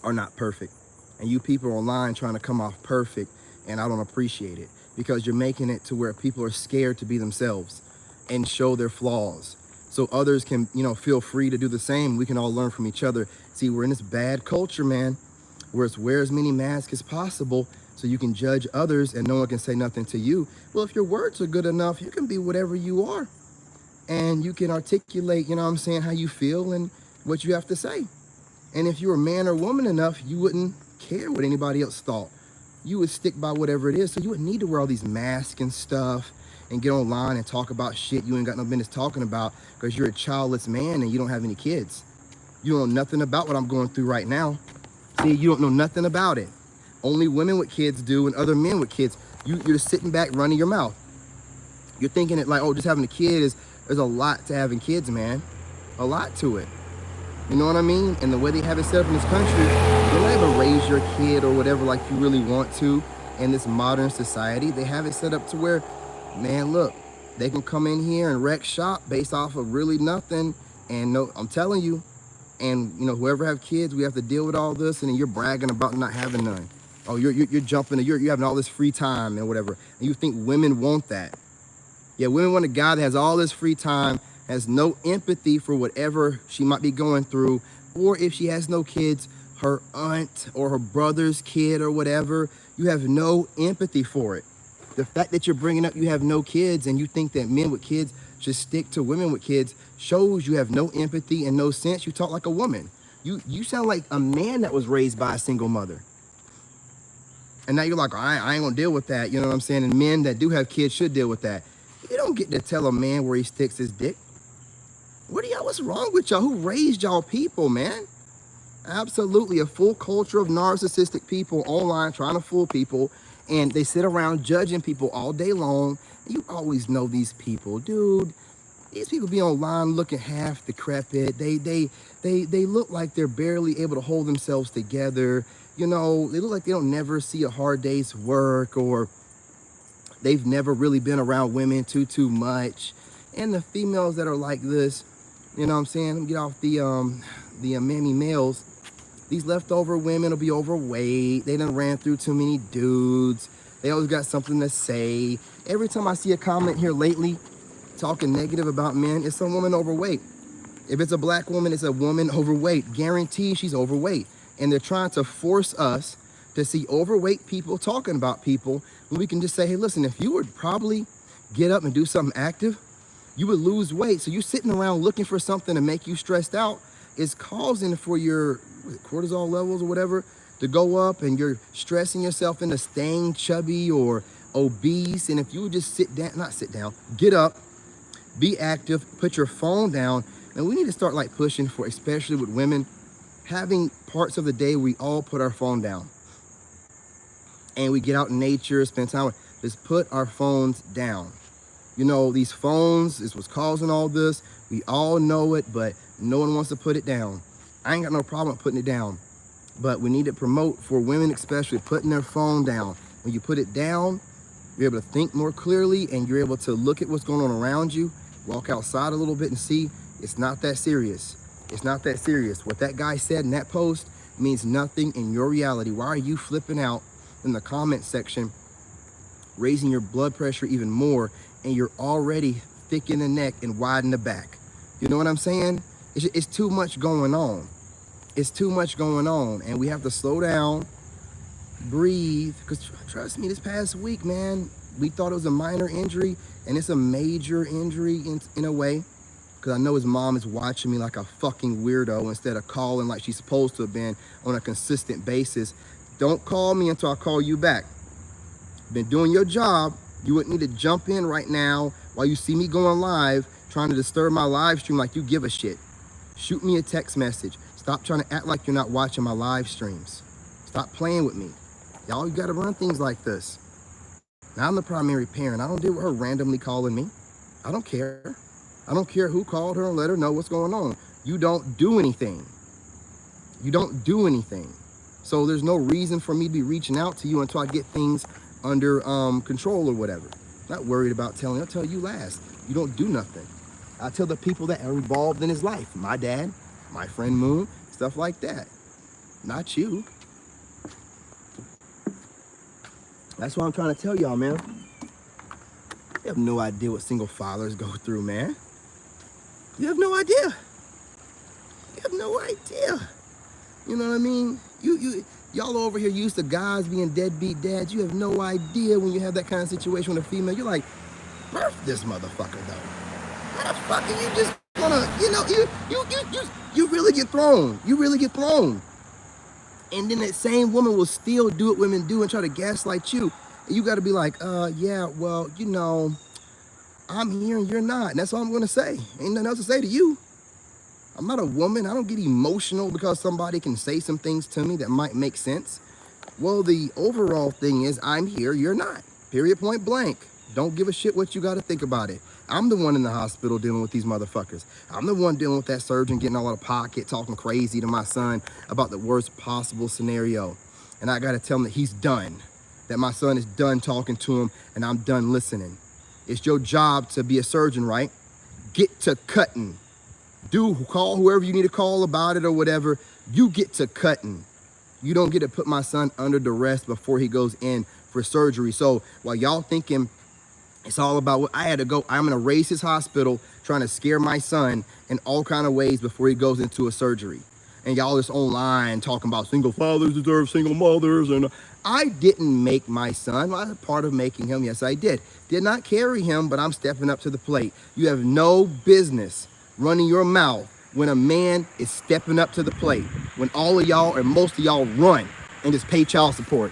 are not perfect. And you people are online trying to come off perfect, and I don't appreciate it, because you're making it to where people are scared to be themselves and show their flaws. So others can, you know, feel free to do the same. We can all learn from each other. See, we're in this bad culture, man, where it's wear as many masks as possible so you can judge others and no one can say nothing to you. Well, if your words are good enough, you can be whatever you are. And you can articulate, you know what I'm saying, how you feel and what you have to say. And if you're a man or woman enough, you wouldn't care what anybody else thought. You would stick by whatever it is. So you wouldn't need to wear all these masks and stuff and get online and talk about shit you ain't got no business talking about, because you're a childless man and you don't have any kids. You don't know nothing about what I'm going through right now. See, you don't know nothing about it. Only women with kids do, and other men with kids. You're just sitting back running your mouth. You're thinking it like, oh, just having a kid there's a lot to having kids, man. A lot to it. You know what I mean? And the way they have it set up in this country, they don't ever raise your kid or whatever like you really want to in this modern society. They have it set up to where, man, look, they can come in here and wreck shop based off of really nothing. And no, I'm telling you, and you know, whoever have kids, we have to deal with all this, and then you're bragging about not having none. Oh, you're jumping, you're having all this free time and whatever. And you think women want that. Yeah, women want a guy that has all this free time, has no empathy for whatever she might be going through, or if she has no kids, her aunt or her brother's kid or whatever, you have no empathy for it. The fact that you're bringing up you have no kids and you think that men with kids should stick to women with kids shows you have no empathy and no sense. You talk like a woman. You sound like a man that was raised by a single mother. And now you're like, I ain't gonna deal with that. You know what I'm saying? And men that do have kids should deal with that. You don't get to tell a man where he sticks his dick. What's wrong with y'all? Who raised y'all people, man? Absolutely, a full culture of narcissistic people online trying to fool people, and they sit around judging people all day long. You always know these people, dude. These people be online looking half decrepit. They look like they're barely able to hold themselves together. You know, they look like they don't never see a hard day's work, or they've never really been around women too much. And the females that are like this, you know what I'm saying? Let me get off the mammy males. These leftover women will be overweight. They done ran through too many dudes. They always got something to say. Every time I see a comment here lately talking negative about men, it's some woman overweight. If it's a black woman, it's a woman overweight. Guaranteed she's overweight. And they're trying to force us to see overweight people talking about people when we can just say, hey, listen, if you would probably get up and do something active, you would lose weight. So you sitting around looking for something to make you stressed out is causing for your cortisol levels or whatever to go up, and you're stressing yourself into staying chubby or obese. And if you would just get up, be active, put your phone down. And we need to start like pushing for, especially with women, having parts of the day we all put our phone down and we get out in nature, spend time with, just put our phones down. You know, these phones is what's causing all this. We all know it, but no one wants to put it down. I ain't got no problem putting it down, but we need to promote for women, especially putting their phone down. When you put it down, you're able to think more clearly and you're able to look at what's going on around you, walk outside a little bit and see it's not that serious. It's not that serious. What that guy said in that post means nothing in your reality. Why are you flipping out in the comment section, raising your blood pressure even more, and you're already thick in the neck and wide in the back? You know what I'm saying? It's too much going on. It's too much going on, and we have to slow down, breathe, because trust me, this past week, man, we thought it was a minor injury, and it's a major injury in a way, because I know his mom is watching me like a fucking weirdo instead of calling like she's supposed to have been on a consistent basis. Don't call me until I call you back. Been doing your job. You wouldn't need to jump in right now while you see me going live, trying to disturb my live stream like you give a shit. Shoot me a text message. Stop trying to act like you're not watching my live streams. Stop playing with me. Y'all, you gotta run things like this. Now I'm the primary parent. I don't deal with her randomly calling me. I don't care. I don't care who called her and let her know what's going on. You don't do anything. You don't do anything. So there's no reason for me to be reaching out to you until I get things under control or whatever. Not worried about telling. I'll tell you last. You don't do nothing. I tell the people that are involved in his life. My dad, my friend Moon, stuff like that. Not you. That's what I'm trying to tell y'all, man. You have no idea what single fathers go through, man. You have no idea. You have no idea. You know what I mean? Y'all over here used to guys being deadbeat dads. You have no idea when you have that kind of situation with a female. You're like, birth this motherfucker though. How the fuck are you just gonna, you really get thrown. You really get thrown. And then that same woman will still do what women do and try to gaslight you. And you gotta be like, yeah, well, I'm here and you're not. And that's all I'm gonna say. Ain't nothing else to say to you. I'm not a woman. I don't get emotional because somebody can say some things to me that might make sense. Well, the overall thing is I'm here, you're not. Period, point blank. Don't give a shit what you gotta think about it. I'm the one in the hospital dealing with these motherfuckers. I'm the one dealing with that surgeon getting all out of pocket, talking crazy to my son about the worst possible scenario. And I gotta tell him that he's done. That my son is done talking to him and I'm done listening. It's your job to be a surgeon, right? Get to cutting. Call whoever you need to call about it or whatever. You get to cutting. You don't get to put my son under duress before he goes in for surgery. So while y'all thinking it's all about what I had to go, I'm gonna raise his hospital trying to scare my son in all kind of ways before he goes into a surgery. And y'all is online talking about single fathers deserve single mothers. And I didn't make my son. Well, I was part of making him. Yes, I did. Did not carry him, but I'm stepping up to the plate. You have no business running your mouth when a man is stepping up to the plate. When all of y'all or most of y'all run and just pay child support.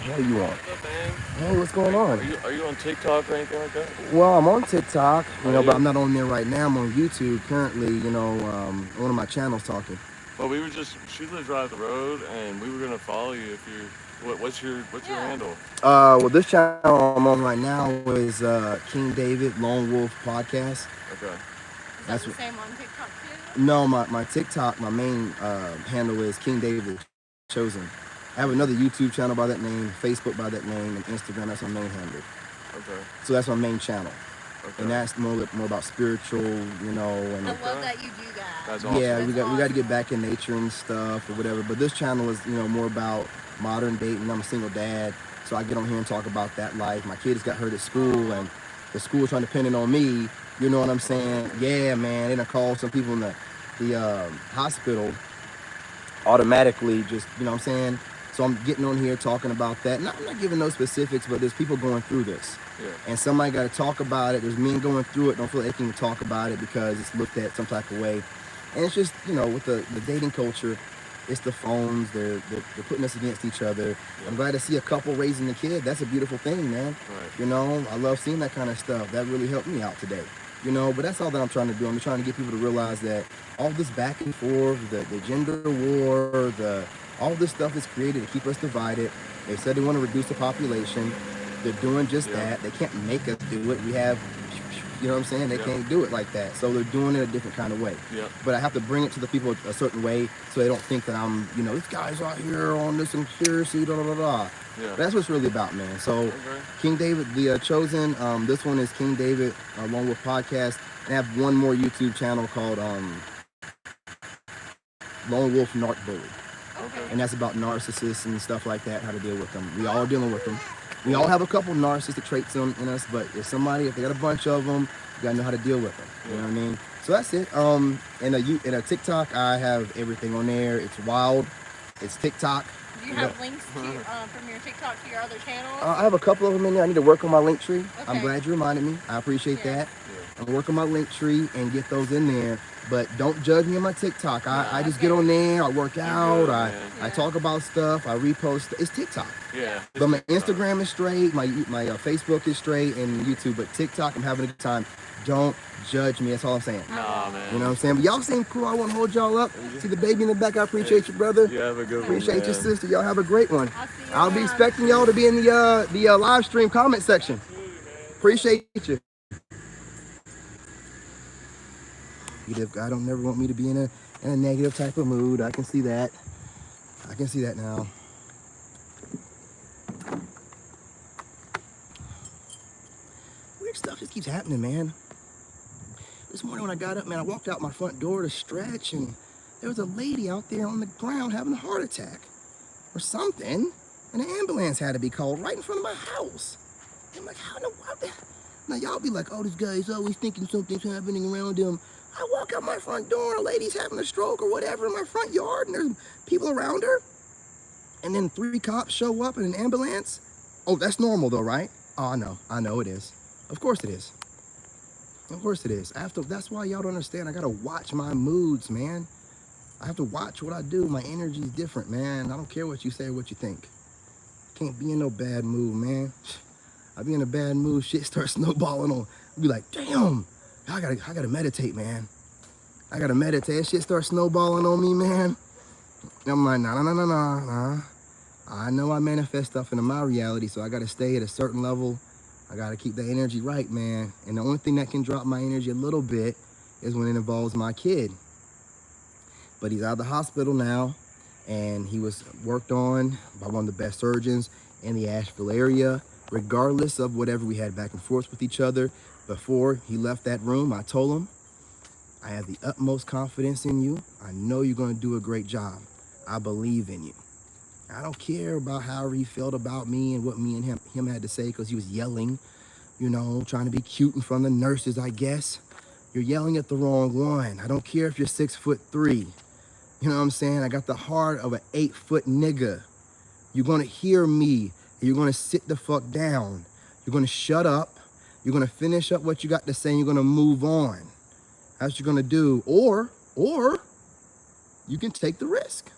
What are you on? What's up, man? Hey, what's going on? Are you on TikTok or anything like that? Well, I'm on TikTok, but I'm not on there right now. I'm on YouTube currently, one of my channels talking. Well, she lives right up the road, and we were gonna follow you if you're. What's your handle? Well, this channel I'm on right now is King David Lone Wolf Podcast. Okay. That's the same on TikTok too? No, my TikTok, my main handle is King David Chosen. I have another YouTube channel by that name, Facebook by that name, and Instagram. That's my main handle. Okay. So that's my main channel. Okay. And that's more about spiritual, and I love that you do that. That's awesome. yeah, That's we got to awesome. get back in nature and stuff or whatever. But this channel is more about modern dating. I'm a single dad, so I get on here and talk about that life. My kids got hurt at school, and the school trying to depend on me. You know what I'm saying? Yeah, man. They done called some people in the hospital automatically. Just what I'm saying. So I'm getting on here talking about that. I'm not giving no specifics, but there's people going through this. Yeah. And somebody got to talk about it. There's men going through it. Don't feel like they can talk about it because it's looked at some type of way. And it's just, with the dating culture, it's the phones. They're putting us against each other. Yeah. I'm glad to see a couple raising a kid. That's a beautiful thing, man. Right. I love seeing that kind of stuff. That really helped me out today. But that's all that I'm trying to do. I'm trying to get people to realize that all this back and forth, the gender war, all this stuff is created to keep us divided. They said they want to reduce the population. They're doing just Yeah. that. They can't make us do it. We have, you know what I'm saying? They Yep. can't do it like that. So they're doing it a different kind of way. Yep. But I have to bring it to the people a certain way so they don't think that I'm, you know, this guy's out here on this conspiracy, blah, blah, blah, blah. Yeah. That's what's really about, man. So Okay. King David, the Chosen, this one is King David, Lone Wolf Podcast. And I have one more YouTube channel called Lone Wolf Narc Bully. Okay. And that's about narcissists and stuff like that, how to deal with them. We all dealing with them. We all have a couple narcissistic traits in us, but if they got a bunch of them, you gotta know how to deal with them. You know what I mean? So that's it. In a TikTok, I have everything on there. It's wild. It's TikTok. Do you have links to, from your TikTok to your other channels? I have a couple of them in there. I need to work on my link tree. Okay. I'm glad you reminded me. I appreciate that. Yeah. I'm working my link tree and get those in there. But don't judge me on my TikTok. I just get on there. I work out. I talk about stuff. I repost. It's TikTok. Yeah. But my Instagram is straight. My Facebook is straight, and YouTube. But TikTok, I'm having a good time. Don't judge me. That's all I'm saying. Nah, man. You know what I'm saying? But y'all seem cool. I want to hold y'all up. See the baby in the back. I appreciate you, brother. You have a good one. Appreciate your man. sister. Y'all have a great one. I'll see you I'll be around. expecting y'all to be in the live stream comment section. Appreciate you. God don't never want me to be in a negative type of mood. I can see that. I can see that now. Weird stuff just keeps happening, man. This morning when I got up, man, I walked out my front door to stretch, and there was a lady out there on the ground having a heart attack or something, and an ambulance had to be called right in front of my house. I'm like, how in the world? Now y'all be like, oh, this guy's always thinking something's happening around him. I walk out my front door and a lady's having a stroke or whatever in my front yard, and there's people around her. And then 3 cops show up in an ambulance. Oh, that's normal though, right? Oh, I know it is. Of course it is. Of course it is. That's why y'all don't understand. I gotta watch my moods, man. I have to watch what I do. My energy's different, man. I don't care what you say or what you think. Can't be in no bad mood, man. I be in a bad mood, shit starts snowballing on. I be like, damn, I gotta meditate, man. I gotta meditate. Shit starts snowballing on me, man. And I'm like, nah. I know I manifest stuff into my reality, so I gotta stay at a certain level. I gotta keep the energy right, man. And the only thing that can drop my energy a little bit is when it involves my kid. But he's out of the hospital now, and he was worked on by one of the best surgeons in the Asheville area. Regardless of whatever we had back and forth with each other, before he left that room, I told him, I have the utmost confidence in you. I know you're gonna do a great job. I believe in you. I don't care about how he felt about me and what me and him had to say, because he was yelling, you know, trying to be cute in front of the nurses, I guess. You're yelling at the wrong one. I don't care if you're 6'3". You know what I'm saying? I got the heart of an 8-foot nigga. You're gonna hear me. You're gonna sit the fuck down. You're gonna shut up. You're gonna finish up what you got to say, and you're gonna move on. That's what you're gonna do. Or you can take the risk.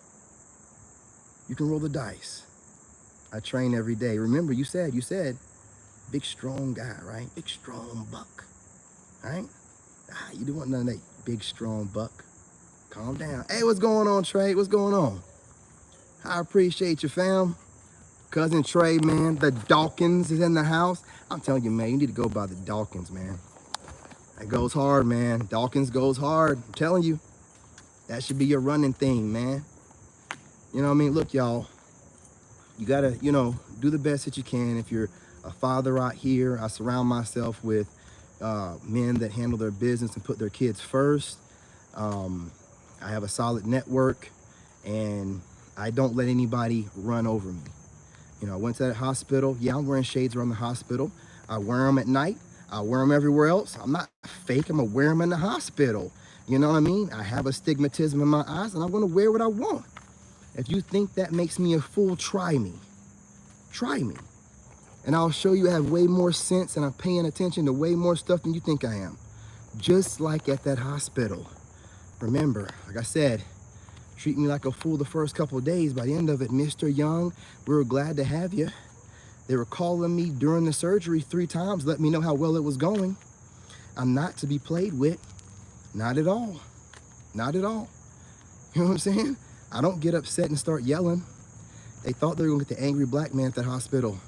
You can roll the dice. I train every day. Remember, you said, big strong guy, right? Big strong buck, right? You don't want none of that big strong buck. Calm down. Hey, what's going on, Trey? What's going on? I appreciate you, fam. Cousin Trey, man. The Dawkins is in the house. I'm telling you, man, you need to go by the Dawkins, man. That goes hard, man. Dawkins goes hard. I'm telling you. That should be your running thing, man. You know what I mean? Look, y'all. You gotta, do the best that you can. If you're a father out here, I surround myself with men that handle their business and put their kids first. I have a solid network, and I don't let anybody run over me. I went to that hospital. Yeah, I'm wearing shades around the hospital. I wear them at night. I wear them everywhere else. I'm not fake. I'm gonna wear them in the hospital. You know what I mean? I have astigmatism in my eyes, and I'm gonna wear what I want. If you think that makes me a fool, try me. Try me. And I'll show you I have way more sense, and I'm paying attention to way more stuff than you think I am. Just like at that hospital. Remember, like I said, treat me like a fool the first couple of days. By the end of it, Mr. Young, we were glad to have you. They were calling me during the surgery 3 times, let me know how well it was going. I'm not to be played with. Not at all. Not at all. You know what I'm saying? I don't get upset and start yelling. They thought they were gonna get the angry black man at that hospital.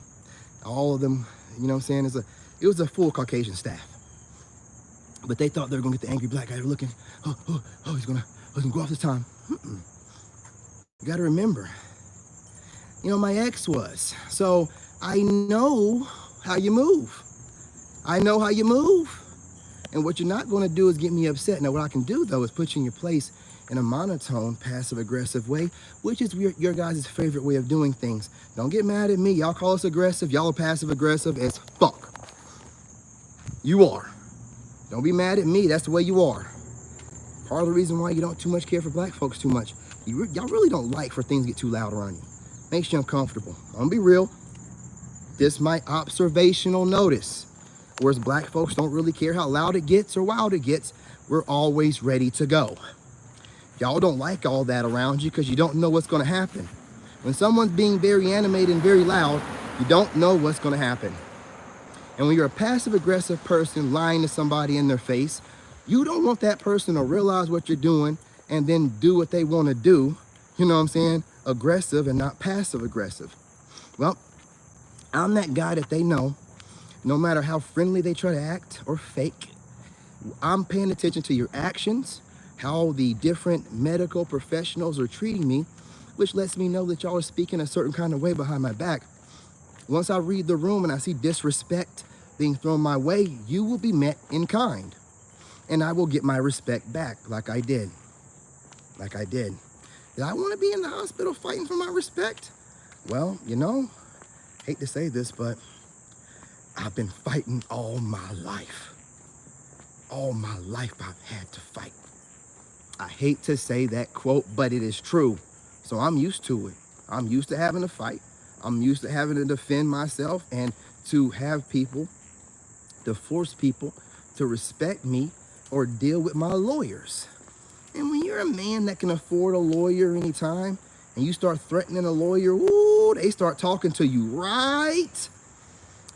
All of them, you know what I'm saying? It was a full Caucasian staff. But they thought they were gonna get the angry black guy. They were looking, he's gonna go off this time. You gotta remember, you know, my ex was. So I know how you move. I know how you move. And what you're not gonna do is get me upset. Now what I can do though is put you in your place in a monotone, passive aggressive way, which is your guys' favorite way of doing things. Don't get mad at me. Y'all call us aggressive. Y'all are passive aggressive as fuck. You are. Don't be mad at me. That's the way you are. Part of the reason why you don't too much care for black folks too much. Y'all really don't like for things to get too loud around you. Makes you uncomfortable. I'm gonna be real. This my observational notice. Whereas black folks don't really care how loud it gets or wild it gets. We're always ready to go. Y'all don't like all that around you because you don't know what's gonna happen. When someone's being very animated and very loud, you don't know what's gonna happen. And when you're a passive aggressive person lying to somebody in their face, you don't want that person to realize what you're doing and then do what they want to do. You know what I'm saying? Aggressive and not passive aggressive. Well, I'm that guy that they know, no matter how friendly they try to act or fake, I'm paying attention to your actions, how the different medical professionals are treating me, which lets me know that y'all are speaking a certain kind of way behind my back. Once I read the room and I see disrespect being thrown my way, you will be met in kind. And I will get my respect back like I did. Like I did. Did I want to be in the hospital fighting for my respect? Well, you know, hate to say this, but I've been fighting all my life. All my life I've had to fight. I hate to say that quote, but it is true. So I'm used to it. I'm used to having to fight. I'm used to having to defend myself and to have people, to force people to respect me or deal with my lawyers. And when you're a man that can afford a lawyer anytime and you start threatening a lawyer, ooh, they start talking to you, right?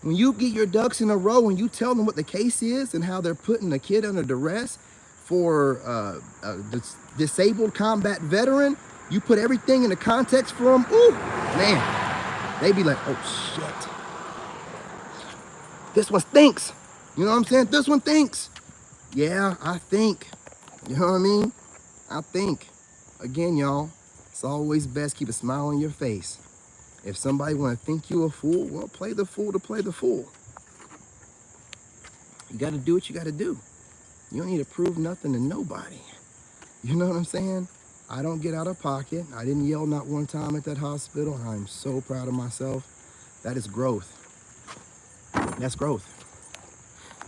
When you get your ducks in a row and you tell them what the case is and how they're putting a kid under duress for a disabled combat veteran, you put everything in the context for them, ooh, man. They be like, oh shit. This one stinks. You know what I'm saying? This one thinks. Yeah, I think. You know what I mean? I think. Again, y'all, it's always best keep a smile on your face. If somebody want to think you a fool, well, play the fool to play the fool. You got to do what you got to do. You don't need to prove nothing to nobody. You know what I'm saying? I don't get out of pocket. I didn't yell not one time at that hospital. And I'm so proud of myself. That is growth. That's growth.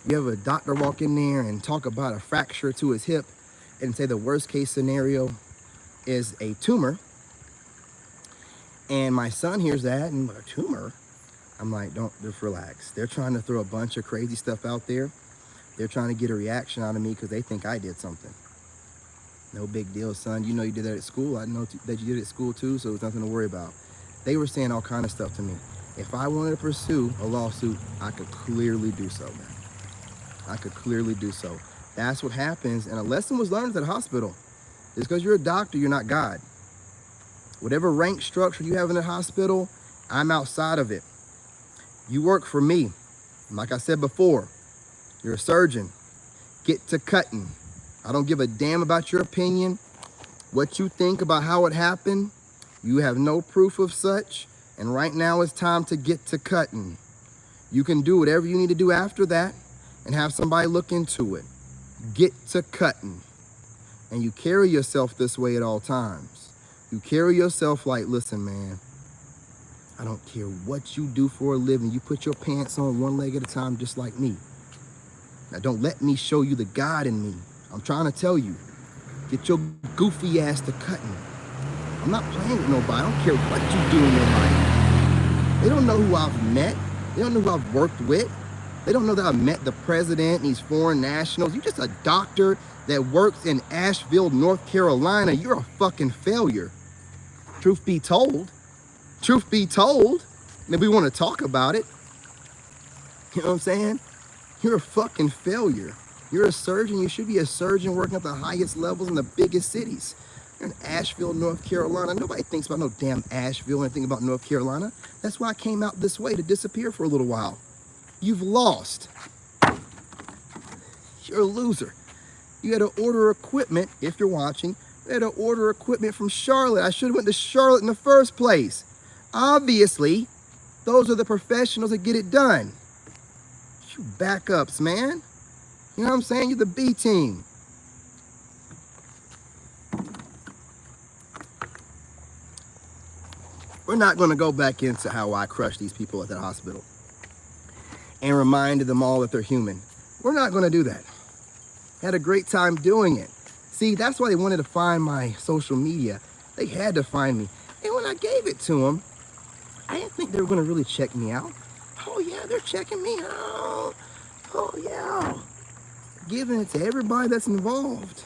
You have a doctor walk in there and talk about a fracture to his hip and say the worst case scenario is a tumor. And my son hears that and a tumor. I'm like, don't, just relax. They're trying to throw a bunch of crazy stuff out there. They're trying to get a reaction out of me because they think I did something. No big deal, son. You know you did that at school. I know that you did it at school too, so it's nothing to worry about. They were saying all kind of stuff to me. If I wanted to pursue a lawsuit, I could clearly do so, man. I could clearly do so. That's what happens, and a lesson was learned at the hospital. Just because you're a doctor, you're not God. Whatever rank structure you have in the hospital, I'm outside of it. You work for me. Like I said before, you're a surgeon. Get to cutting. I don't give a damn about your opinion, what you think about how it happened. You have no proof of such, and right now it's time to get to cutting. You can do whatever you need to do after that and have somebody look into it. Get to cutting. And you carry yourself this way at all times. You carry yourself like, listen, man, I don't care what you do for a living. You put your pants on one leg at a time just like me. Now don't let me show you the God in me. I'm trying to tell you, get your goofy ass to cutting. I'm not playing with nobody. I don't care what you do in your life. They don't know who I've met. They don't know who I've worked with. They don't know that I've met the president and these foreign nationals. You're just a doctor that works in Asheville, North Carolina. You're a fucking failure. Truth be told. Truth be told. Maybe we want to talk about it. You know what I'm saying? You're a fucking failure. You're a surgeon. You should be a surgeon working at the highest levels in the biggest cities. You're in Asheville, North Carolina. Nobody thinks about no damn Asheville or anything about North Carolina. That's why I came out this way, to disappear for a little while. You've lost. You're a loser. You had to order equipment, if you're watching, you had to order equipment from Charlotte. I should have went to Charlotte in the first place. Obviously, those are the professionals that get it done. You backups, man. You know what I'm saying? You're the B team. We're not going to go back into how I crushed these people at that hospital and reminded them all that they're human. We're not going to do that. Had a great time doing it. See, that's why they wanted to find my social media. They had to find me. And when I gave it to them, I didn't think they were going to really check me out. Oh, yeah, they're checking me out. Oh, yeah. Giving it to everybody that's involved.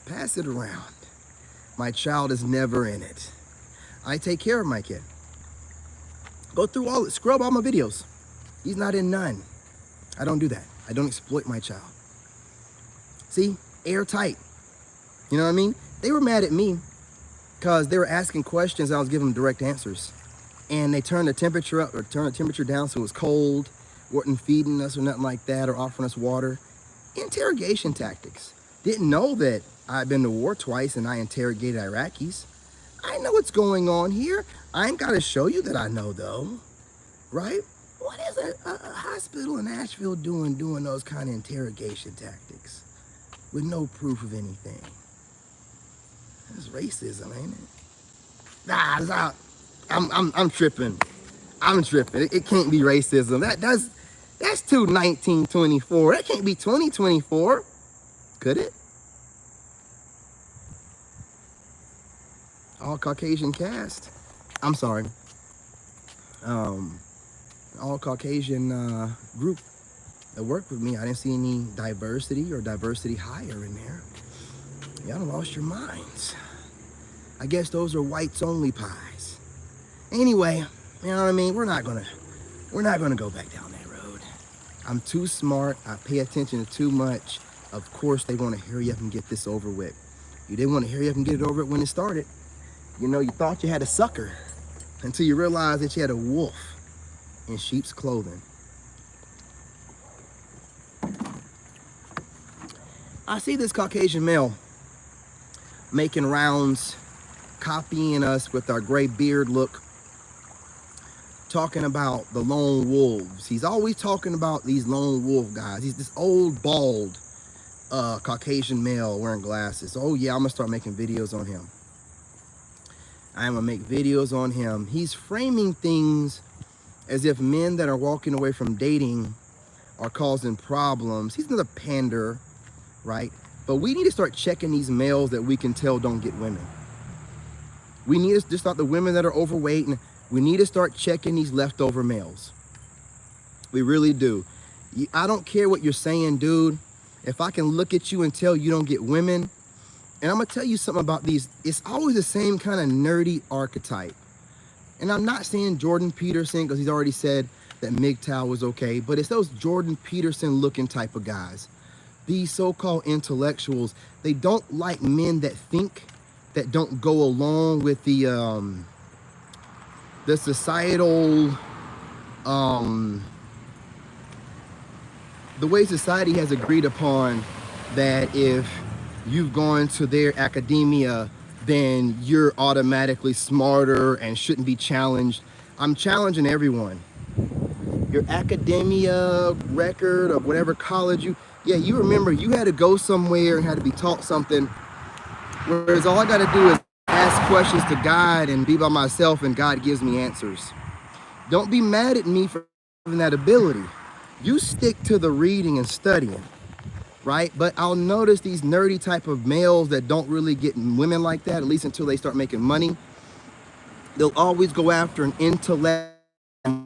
Pass it around. My child is never in it. I take care of my kid. Go through all it, scrub all my videos. He's not in none. I don't do that. I don't exploit my child. See, airtight. You know what I mean? They were mad at me because they were asking questions. I was giving them direct answers. And they turned the temperature up or turned the temperature down so it was cold, weren't feeding us or nothing like that, or offering us water. Interrogation tactics. Didn't know that I'd been to war twice and I interrogated Iraqis. I know what's going on here. I ain't got to show you that I know, though. Right? What is a hospital in Asheville doing those kind of interrogation tactics with no proof of anything? That's racism, ain't it? Nah, I'm tripping. I'm tripping. It can't be racism. That's too 1924. That can't be 2024. Could it? All Caucasian cast. I'm sorry. All Caucasian group that worked with me. I didn't see any diversity or diversity hire in there. Y'all lost your minds. I guess those are whites only pies. Anyway, you know what I mean? We're not gonna go back down that road. I'm too smart. I pay attention to too much. Of course, they want to hurry up and get this over with. You didn't want to hurry up and get it over with when it started. You know, you thought you had a sucker until you realized that you had a wolf in sheep's clothing. I see this Caucasian male making rounds, copying us with our gray beard look, talking about the lone wolves. He's always talking about these lone wolf guys. He's this old, bald Caucasian male wearing glasses. Oh yeah, I'm gonna start making videos on him. I'm gonna make videos on him. He's framing things as if men that are walking away from dating are causing problems. He's not a pander, right? But we need to start checking these males that we can tell don't get women. We need to just start the women that are overweight, and we need to start checking these leftover males. We really do. I don't care what you're saying, dude. If I can look at you and tell you don't get women, and I'm gonna tell you something about these, it's always the same kind of nerdy archetype. And I'm not saying Jordan Peterson, because he's already said that MGTOW was okay, but it's those Jordan Peterson looking type of guys. These so-called intellectuals, they don't like men that think, that don't go along with the societal, the way society has agreed upon that if you've gone to their academia, then you're automatically smarter and shouldn't be challenged. I'm challenging everyone. Your academia record of whatever college you remember you had to go somewhere and had to be taught something, whereas all I got to do is ask questions to God and be by myself and God gives me answers. Don't be mad at me for having that ability. You stick to the reading and studying. Right? But I'll notice these nerdy type of males that don't really get women like that, at least until they start making money. They'll always go after an intellect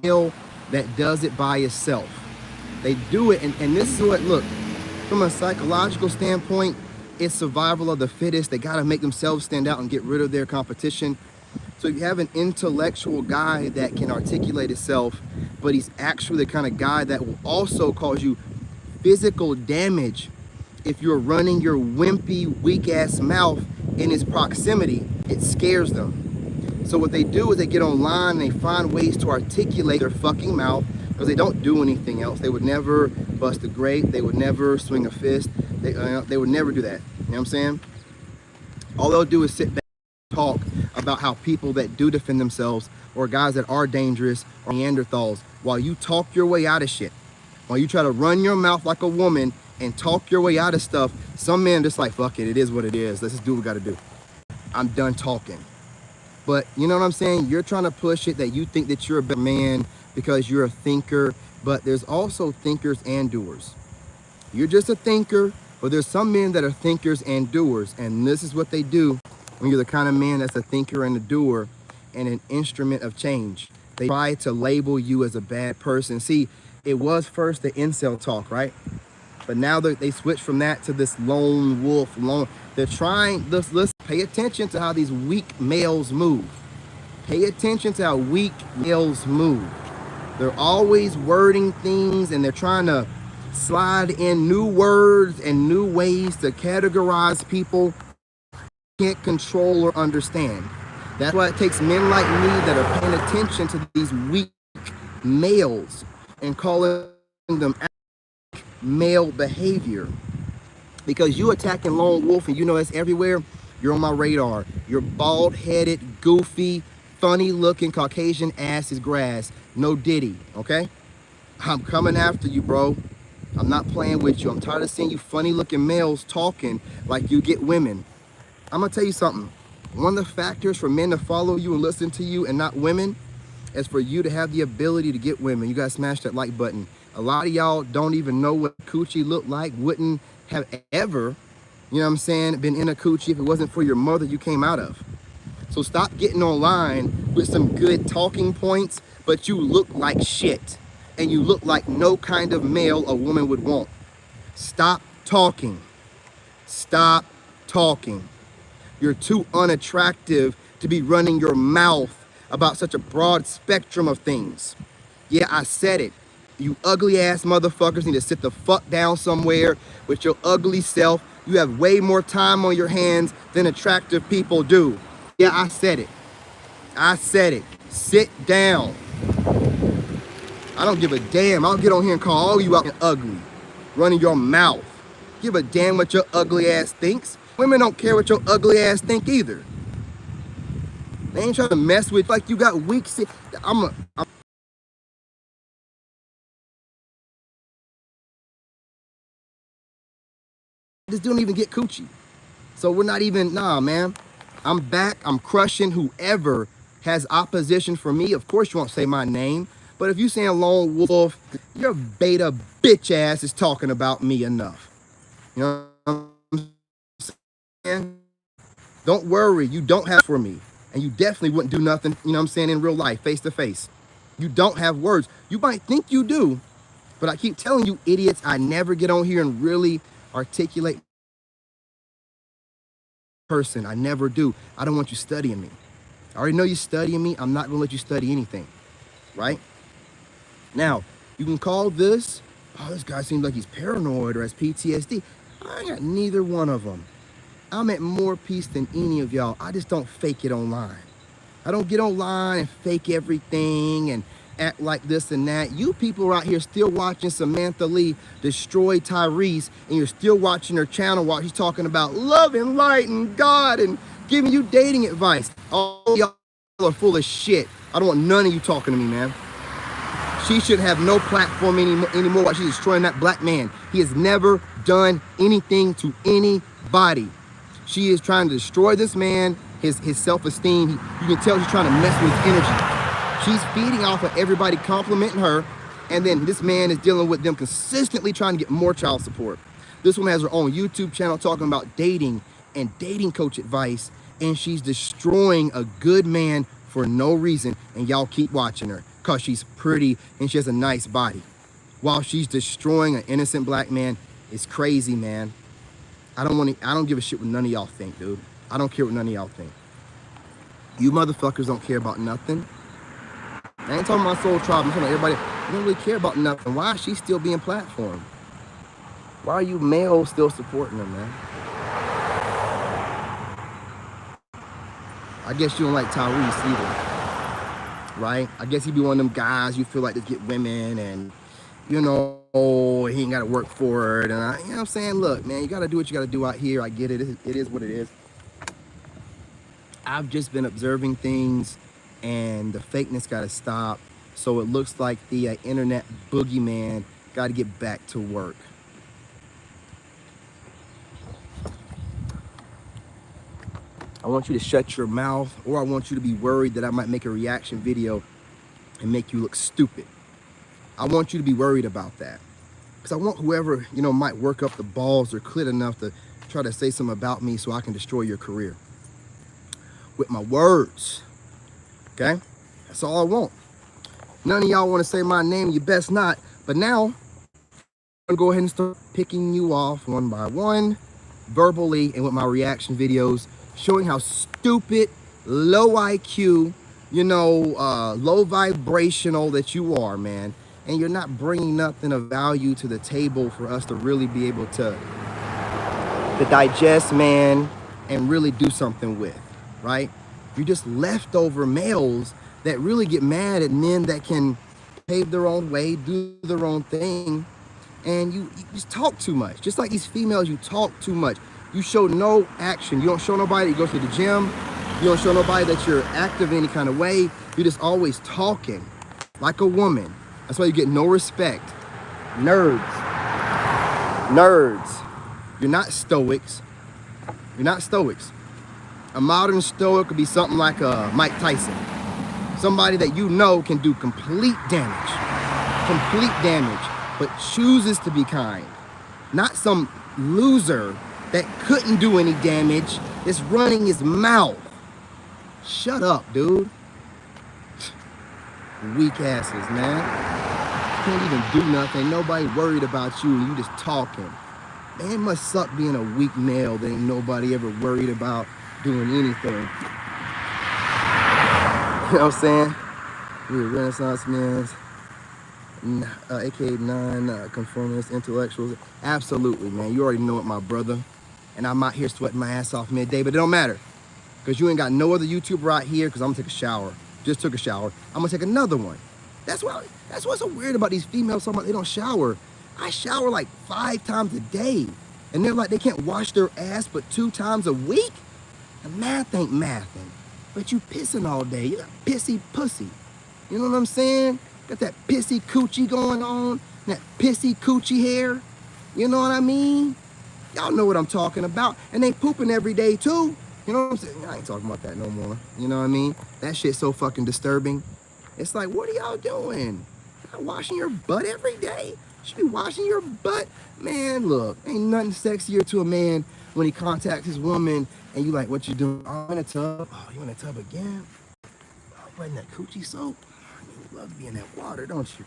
male that does it by itself. They do it, and this is what, look, from a psychological standpoint, it's survival of the fittest. They got to make themselves stand out and get rid of their competition. So if you have an intellectual guy that can articulate himself, but he's actually the kind of guy that will also cause you physical damage if you're running your wimpy, weak-ass mouth in its proximity, it scares them. So what they do is they get online and they find ways to articulate their fucking mouth because they don't do anything else. They would never bust a grape. They would never swing a fist. They would never do that. You know what I'm saying? All they'll do is sit back and talk about how people that do defend themselves or guys that are dangerous are Neanderthals while you talk your way out of shit. While you try to run your mouth like a woman and talk your way out of stuff, some men just like, fuck it, it is what it is. Let's just do what we gotta do. I'm done talking. But you know what I'm saying? You're trying to push it that you think that you're a better man because you're a thinker, but there's also thinkers and doers. You're just a thinker, but there's some men that are thinkers and doers, and this is what they do when you're the kind of man that's a thinker and a doer and an instrument of change. They try to label you as a bad person. See, it was first the incel talk, right? But now they switch from that to this lone wolf. They're trying, let's pay attention to how these weak males move. Pay attention to how weak males move. They're always wording things and they're trying to slide in new words and new ways to categorize people can't control or understand. That's why it takes men like me that are paying attention to these weak males and calling them male behavior. Because you attacking lone wolf and you know that's everywhere, you're on my radar. You're bald-headed, goofy, funny-looking Caucasian ass is grass. No diddy, okay? I'm coming after you, bro. I'm not playing with you. I'm tired of seeing you funny-looking males talking like you get women. I'm gonna tell you something. One of the factors for men to follow you and listen to you and not women is for you to have the ability to get women. You gotta smash that like button. A lot of y'all don't even know what coochie looked like, wouldn't have ever, you know what I'm saying, been in a coochie if it wasn't for your mother you came out of. So stop getting online with some good talking points, but you look like shit. And you look like no kind of male a woman would want. Stop talking. Stop talking. You're too unattractive to be running your mouth about such a broad spectrum of things. Yeah, I said it. You ugly ass motherfuckers need to sit the fuck down somewhere with your ugly self. You have way more time on your hands than attractive people do. Yeah, I said it. I said it. Sit down. I don't give a damn. I'll get on here and call all you out ugly. Running your mouth. Give a damn what your ugly ass thinks. Women don't care what your ugly ass think either. They ain't trying to mess with like you got weak. I'm just don't even get coochie. So we're not even, nah, man. I'm back. I'm crushing whoever has opposition for me. Of course you won't say my name. But if you saying lone wolf, your beta bitch ass is talking about me enough. You know what I'm saying? Don't worry, you don't have for me. And you definitely wouldn't do nothing, you know what I'm saying, in real life, face to face. You don't have words. You might think you do, but I keep telling you idiots, I never get on here and really articulate person. I never do. I don't want you studying me. I already know you're studying me. I'm not gonna let you study anything, right? Now, you can call this, oh, this guy seems like he's paranoid or has PTSD. I got neither one of them. I'm at more peace than any of y'all. I just don't fake it online. I don't get online and fake everything and act like this and that. You people are out here still watching Samantha Lee destroy Tyrese, and you're still watching her channel while she's talking about love and light and God and giving you dating advice. All y'all are full of shit. I don't want none of you talking to me, man. She should have no platform anymore while she's destroying that black man. He has never done anything to anybody. She is trying to destroy this man, his self-esteem. You can tell she's trying to mess with his energy. She's feeding off of everybody complimenting her, and then this man is dealing with them consistently trying to get more child support. This woman has her own YouTube channel talking about dating and dating coach advice, and she's destroying a good man for no reason, and y'all keep watching her because she's pretty and she has a nice body. While she's destroying an innocent black man, it's crazy, man. I don't give a shit what none of y'all think, dude. I don't care what none of y'all think. You motherfuckers don't care about nothing. I ain't talking about Soul Tribe. I'm talking about everybody. You don't really care about nothing. Why is she still being platformed? Why are you males still supporting her, man? I guess you don't like Tyrese either, right? I guess he be one of them guys you feel like to get women and, you know, he ain't got to work for it. And you know what I'm saying? Look, man, you got to do what you got to do out here. I get it. It is what it is. I've just been observing things, and the fakeness got to stop. So it looks like the internet boogeyman got to get back to work. I want you to shut your mouth, or I want you to be worried that I might make a reaction video and make you look stupid. I want you to be worried about that. Because I want whoever, you know, might work up the balls or clit enough to try to say something about me so I can destroy your career. With my words, okay? That's all I want. None of y'all want to say my name, you best not. But now, I'm gonna go ahead and start picking you off one by one, verbally, and with my reaction videos, showing how stupid, low IQ, you know, low vibrational that you are, man. And you're not bringing nothing of value to the table for us to really be able to digest, man, and really do something with, right? You're just leftover males that really get mad at men that can pave their own way, do their own thing, and you just talk too much. Just like these females, you talk too much. You show no action. You don't show nobody that you go to the gym. You don't show nobody that you're active in any kind of way. You're just always talking like a woman. That's why you get no respect. Nerds. Nerds. You're not stoics. You're not stoics. A modern stoic could be something like Mike Tyson. Somebody that you know can do complete damage, but chooses to be kind. Not some loser that couldn't do any damage, that's running his mouth. Shut up, dude. Weak asses, man. Can't even do nothing. Nobody worried about you, and you just talking. Man, it must suck being a weak male that ain't nobody ever worried about doing anything. You know what I'm saying? We're Renaissance men, aka non-conformist intellectuals. Absolutely, man. You already know it, my brother. And I'm out here sweating my ass off midday, but it don't matter. Because you ain't got no other YouTuber out here, because I'm going to take a shower. Just took a shower. I'm going to take another one. That's what's so weird about these females talking about they don't shower. I shower like 5 times a day. And they're like, they can't wash their ass but 2 times a week? The math ain't mathing. But you pissing all day. You got pissy pussy. You know what I'm saying? Got that pissy coochie going on. That pissy coochie hair. You know what I mean? Y'all know what I'm talking about. And they pooping every day too. You know what I'm saying? I ain't talking about that no more. You know what I mean? That shit's so fucking disturbing. It's like, what are y'all doing? Y'all washing your butt every day? You should be washing your butt. Man, look, ain't nothing sexier to a man when he contacts his woman and you like, what you doing? Oh, I'm in a tub. Oh, you in a tub again? Oh, you wetting that coochie soap? You love to be in that water, don't you?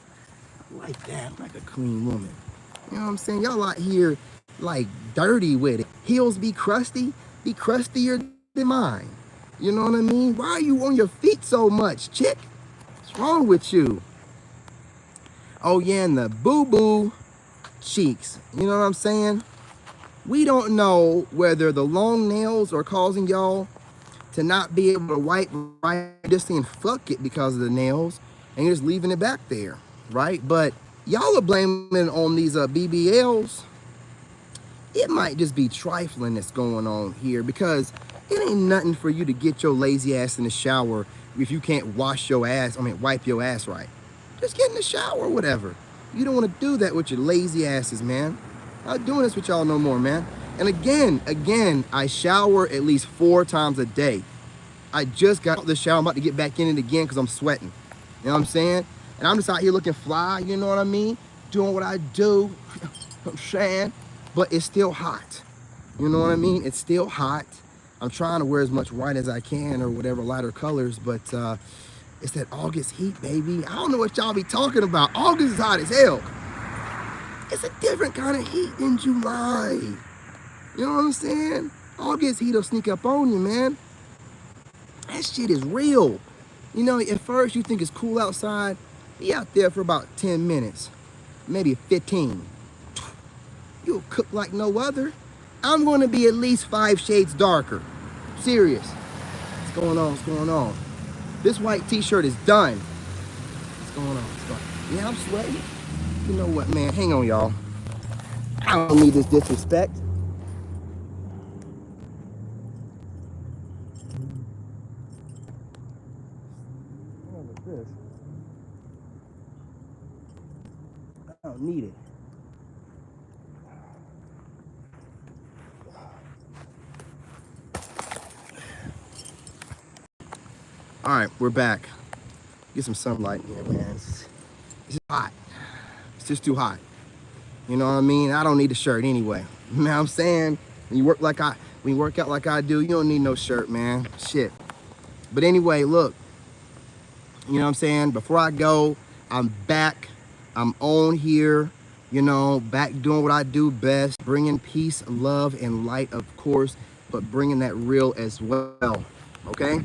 I like that. I'm like a clean woman. You know what I'm saying? Y'all out here like dirty with it. Heels be crusty? Be crustier than mine. You know what I mean? Why are you on your feet so much, chick? What's wrong with you? Oh yeah, and the boo-boo cheeks. You know what I'm saying? We don't know whether the long nails are causing y'all to not be able to wipe right, just saying fuck it because of the nails, and you're just leaving it back there, right? But y'all are blaming on these BBLs. It might just be trifling that's going on here, because it ain't nothing for you to get your lazy ass in the shower if you can't wipe your ass right. Just get in the shower or whatever. You don't want to do that with your lazy asses, man. I'm not doing this with y'all no more, man. And again, I shower at least 4 times a day. I just got out of the shower. I'm about to get back in it again because I'm sweating. You know what I'm saying? And I'm just out here looking fly, you know what I mean? Doing what I do, I'm saying. But it's still hot. You know what I mean? It's still hot. I'm trying to wear as much white as I can or whatever lighter colors, but it's that August heat, baby. I don't know what y'all be talking about. August is hot as hell. It's a different kind of heat than July. You know what I'm saying? August heat will sneak up on you, man. That shit is real. You know, at first you think it's cool outside. Be out there for about 10 minutes, maybe 15. You'll cook like no other. I'm going to be at least 5 shades darker. Serious. going on? What's going on? This white t-shirt is done. What's going on? What's going on? Yeah, I'm sweating. You know what, man? Hang on, y'all. I don't need this disrespect. What is this? I don't need it. All right, we're back. Get some sunlight in here, man. It's just hot. It's just too hot. You know what I mean? I don't need a shirt anyway. You know what I'm saying? When you work out like I do, you don't need no shirt, man. Shit. But anyway, look. You know what I'm saying? Before I go, I'm back. I'm on here. You know, back doing what I do best, bringing peace, love, and light, of course, but bringing that real as well. Okay?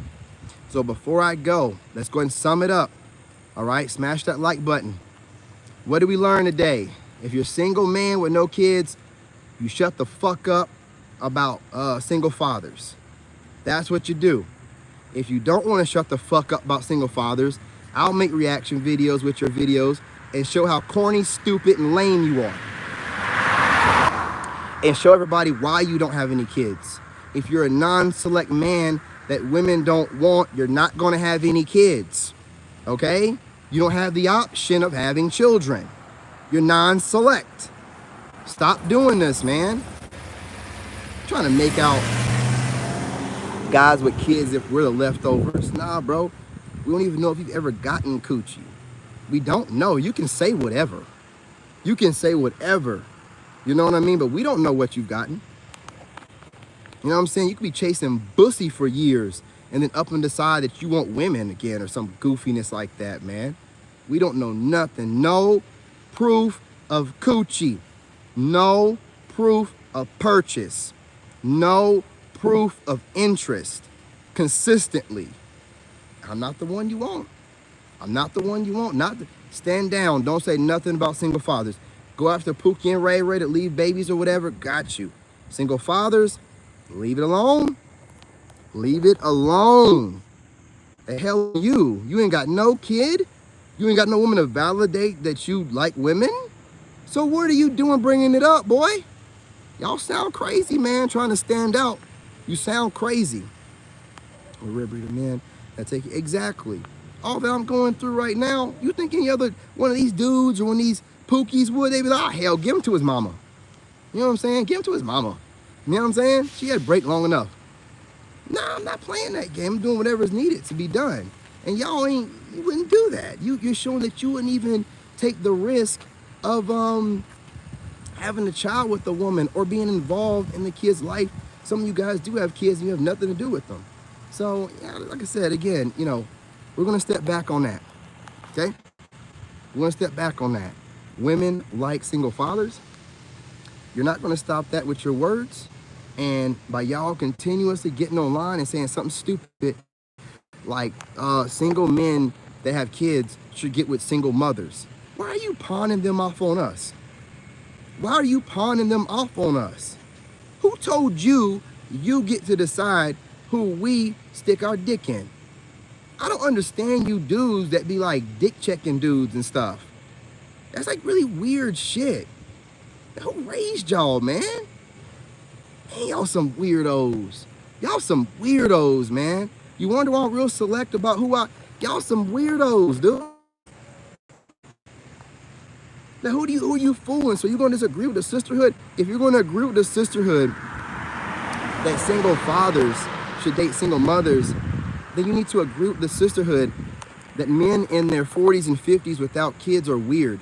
So before I go, let's go ahead and sum it up. All right? Smash that like button. What did we learn today? If you're a single man with no kids, you shut the fuck up about single fathers. That's what you do. If you don't want to shut the fuck up about single fathers, I'll make reaction videos with your videos and show how corny, stupid, and lame you are. And show everybody why you don't have any kids. If you're a non-select man that women don't want, you're not going to have any kids. Okay? You don't have the option of having children. You're non-select. Stop doing this, man. I'm trying to make out guys with kids if we're the leftovers. Nah, bro. We don't even know if you've ever gotten coochie. We don't know. You can say whatever. You can say whatever. You know what I mean? But we don't know what you've gotten. You know what I'm saying? You could be chasing bussy for years and then up and decide that you want women again or some goofiness like that, man. We don't know nothing. No proof of coochie. No proof of purchase. No proof of interest consistently. I'm not the one you want. I'm not the one you want. Stand down. Don't say nothing about single fathers. Go after Pookie and Ray Ray to leave babies or whatever. Got you. Single fathers, leave it alone. Leave it alone. The hell you? You ain't got no kid. You ain't got no woman to validate that you like women. So what are you doing bringing it up, boy? Y'all sound crazy, man, trying to stand out. You sound crazy. A rib reader, man. I take it exactly. All that I'm going through right now, you think any other one of these dudes or one of these pookies would, they be like, oh, hell, give him to his mama. You know what I'm saying? Give him to his mama. You know what I'm saying? She had a break long enough. Nah, I'm not playing that game. I'm doing whatever is needed to be done. And y'all you wouldn't do that. You're showing that you wouldn't even take the risk of having a child with a woman or being involved in the kid's life. Some of you guys do have kids and you have nothing to do with them. So, yeah, like I said, again, you know, we're going to step back on that, okay? We're going to step back on that. Women like single fathers. You're not going to stop that with your words. And by y'all continuously getting online and saying something stupid like single men that have kids should get with single mothers. Why are you pawning them off on us? Why are you pawning them off on us? Who told you you get to decide who we stick our dick in? I don't understand you dudes that be like dick checking dudes and stuff. That's like really weird shit. Who raised y'all, man? Hey, y'all some weirdos. Y'all some weirdos, man. You wonder why I'm real select about y'all some weirdos, dude. Now who are you fooling? So you're gonna disagree with the sisterhood? If you're gonna agree with the sisterhood that single fathers should date single mothers, then you need to agree with the sisterhood that men in their 40s and 50s without kids are weird.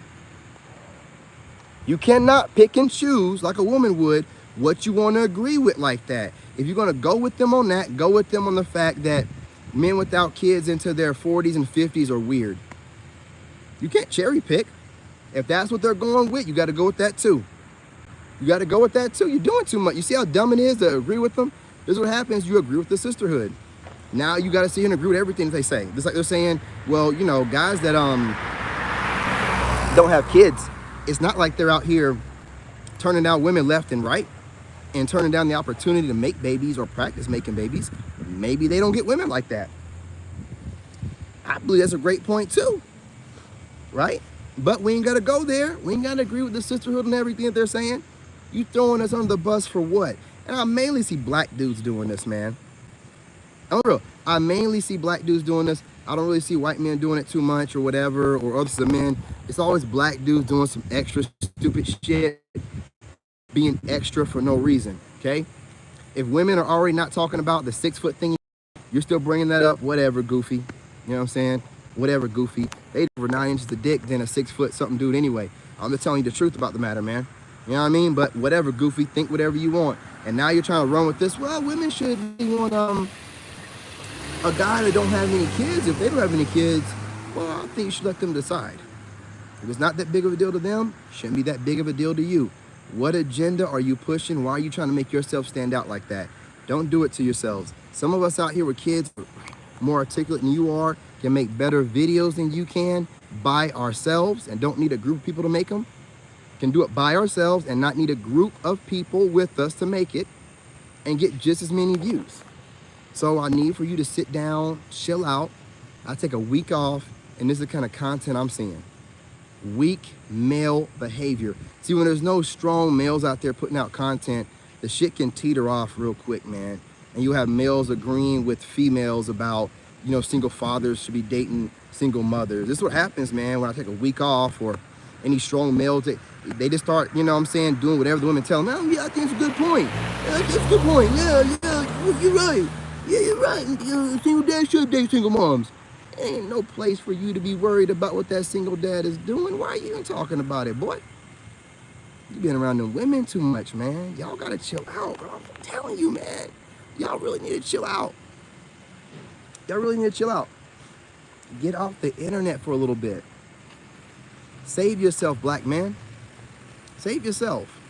You cannot pick and choose like a woman would what you want to agree with like that. If you're going to go with them on that, go with them on the fact that men without kids into their 40s and 50s are weird. You can't cherry pick. If that's what they're going with, you got to go with that too. You got to go with that too. You're doing too much. You see how dumb it is to agree with them? This is what happens. You agree with the sisterhood. Now you got to see and agree with everything they say. Just like they're saying, well, you know, guys that don't have kids, it's not like they're out here turning down women left and right and turning down the opportunity to make babies or practice making babies. maybe they don't get women like that. I believe that's a great point too, right? But we ain't gotta go there. We ain't gotta agree with the sisterhood and everything that they're saying. You throwing us under the bus for what? And I mainly see black dudes doing this, man. I'm real. I mainly see black dudes doing this. I don't really see white men doing it too much or whatever, or other men. It's always black dudes doing some extra stupid shit, being extra for no reason, okay? If women are already not talking about the 6 foot thing, you're still bringing that up, whatever, goofy. You know what I'm saying? Whatever, goofy. They over 9 inches of dick than a 6 foot something dude anyway. I'm just telling you the truth about the matter, man. You know what I mean? But whatever, goofy, think whatever you want. And now you're trying to run with this. Well, women should want a guy that don't have any kids. If they don't have any kids, well, I think you should let them decide. If it's not that big of a deal to them, shouldn't be that big of a deal to you. What agenda are you pushing? Why are you trying to make yourself stand out like that? Don't do it to yourselves. Some of us out here with kids, more articulate than you are, can make better videos than you can by ourselves and don't need a group of people to make them. Can do it by ourselves and not need a group of people with us to make it and get just as many views. So I need for you to sit down, chill out. I take a week off, and this is the kind of content I'm seeing. Weak male behavior. See, when there's no strong males out there putting out content, the shit can teeter off real quick, man. And you have males agreeing with females about, you know, single fathers should be dating single mothers. This is what happens, man, when I take a week off, or any strong males, they just start, you know what I'm saying, doing whatever the women tell them. Oh, yeah, I think it's a good point. Yeah, that's a good point. Yeah, you're right. Yeah, you're right. Single dads should date single moms. Ain't no place for you to be worried about what that single dad is doing. Why are you even talking about it, boy? You been around them women too much, man. Y'all gotta chill out, bro. I'm telling you, man. Y'all really need to chill out. Y'all really need to chill out. Get off the internet for a little bit. Save yourself, black man. Save yourself.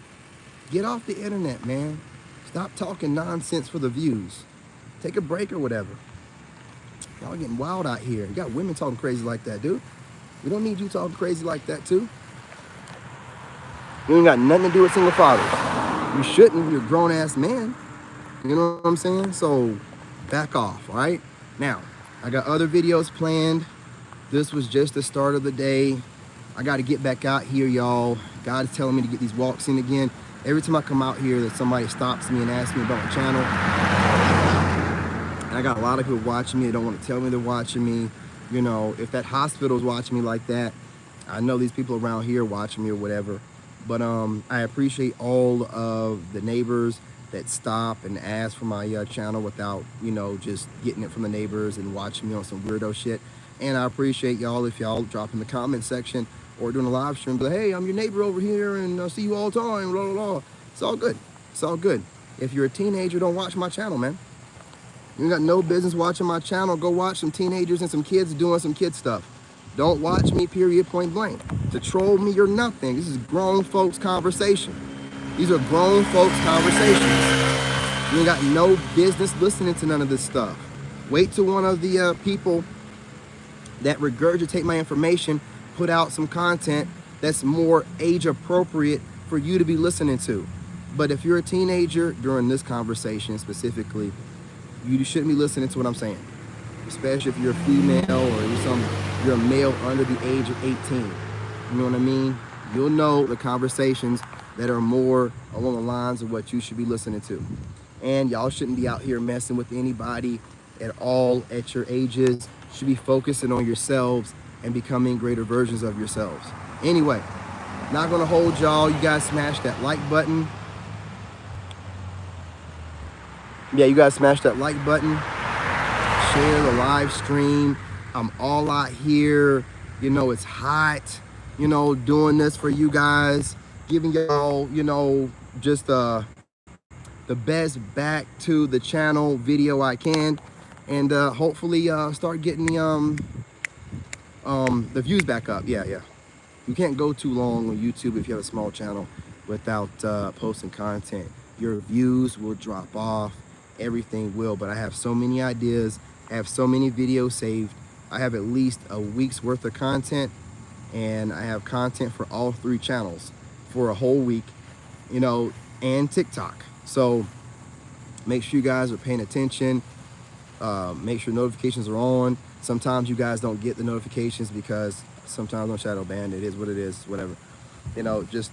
Get off the internet, man. Stop talking nonsense for the views. Take a break or whatever. Y'all getting wild out here. You got women talking crazy like that, dude. We don't need you talking crazy like that, too. You ain't got nothing to do with single fathers. You shouldn't. You're a grown-ass man. You know what I'm saying? So, back off, all right? Now, I got other videos planned. This was just the start of the day. I got to get back out here, y'all. God is telling me to get these walks in again. Every time I come out here, that somebody stops me and asks me about my channel. And I got a lot of people watching me. They don't want to tell me they're watching me. You know, if that hospital's watching me like that, I know these people around here watching me or whatever. But I appreciate all of the neighbors that stop and ask for my channel without, you know, just getting it from the neighbors and watching me on some weirdo shit. And I appreciate y'all if y'all drop in the comment section or doing a live stream, but hey, I'm your neighbor over here and I see you all the time, blah, blah, blah. It's all good. It's all good. If you're a teenager, don't watch my channel, man. You got no business watching my channel. Go watch some teenagers and some kids doing some kid stuff. Don't watch me, period, point blank. To troll me or nothing. This is grown folks conversation. These are grown folks conversations. You ain't got no business listening to none of this stuff. Wait till one of the people that regurgitate my information put out some content that's more age appropriate for you to be listening to. But if you're a teenager during this conversation specifically, you shouldn't be listening to what I'm saying, especially if you're a female or you're a male under the age of 18. You know what I mean? You'll know the conversations that are more along the lines of what you should be listening to. And y'all shouldn't be out here messing with anybody at all at your ages. You should be focusing on yourselves and becoming greater versions of yourselves. Anyway, not gonna hold y'all. You guys smash that like button. Yeah, you guys smash that like button. Share the live stream. I'm all out here. You know, it's hot. You know, doing this for you guys. Giving y'all, you know, just the best back to the channel video I can. And hopefully start getting the views back up. Yeah. You can't go too long on YouTube if you have a small channel without posting content. Your views will drop off. Everything will. But I have so many ideas. I have so many videos saved. I have at least a week's worth of content. And I have content for all 3 channels for a whole week, you know, and TikTok. So make sure you guys are paying attention. Make sure notifications are on. Sometimes you guys don't get the notifications because sometimes on shadow banned, it is what it is, whatever. Just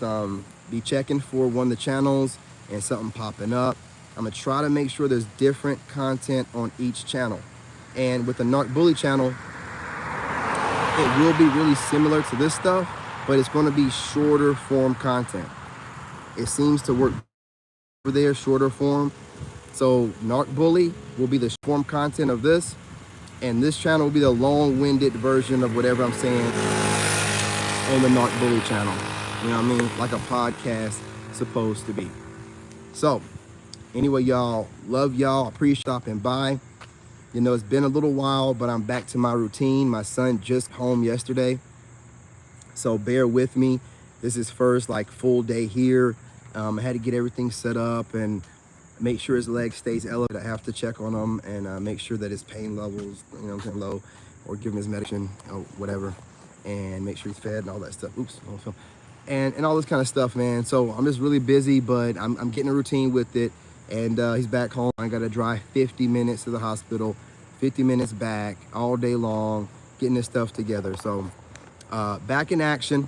be checking for one of the channels and something popping up. I'm gonna try to make sure there's different content on each channel. And with the Narc Bully channel, it will be really similar to this stuff, but it's gonna be shorter form content. It seems to work over there, shorter form. So Narc Bully will be the short form content of this, and this channel will be the long-winded version of whatever I'm saying on the Narc Bully channel. You know what I mean? Like a podcast supposed to be. So anyway, y'all, love y'all. Appreciate stopping by. It's been a little while, but I'm back to my routine. My son just home yesterday, so bear with me. This is first full day here. I had to get everything set up and make sure his leg stays elevated. I have to check on him and make sure that his pain levels, low, or give him his medicine or whatever, and make sure he's fed and all that stuff. Oops, and all this kind of stuff, man. So I'm just really busy, but I'm getting a routine with it. And he's back home. I got to drive 50 minutes to the hospital, 50 minutes back, all day long, getting this stuff together. So back in action.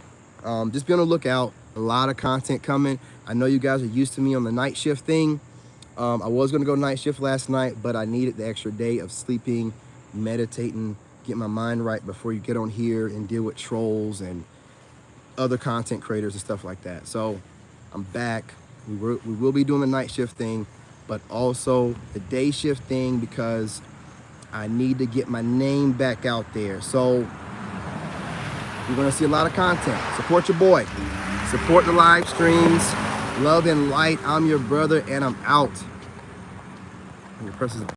Just be on the lookout. A lot of content coming. I know you guys are used to me on the night shift thing. I was going to go night shift last night, but I needed the extra day of sleeping, meditating, get my mind right before you get on here and deal with trolls and other content creators and stuff like that. So I'm back. We will be doing the night shift thing, but also the day shift thing because I need to get my name back out there. So you're going to see a lot of content. Support your boy. Support the live streams. Love and light. I'm your brother, and I'm out.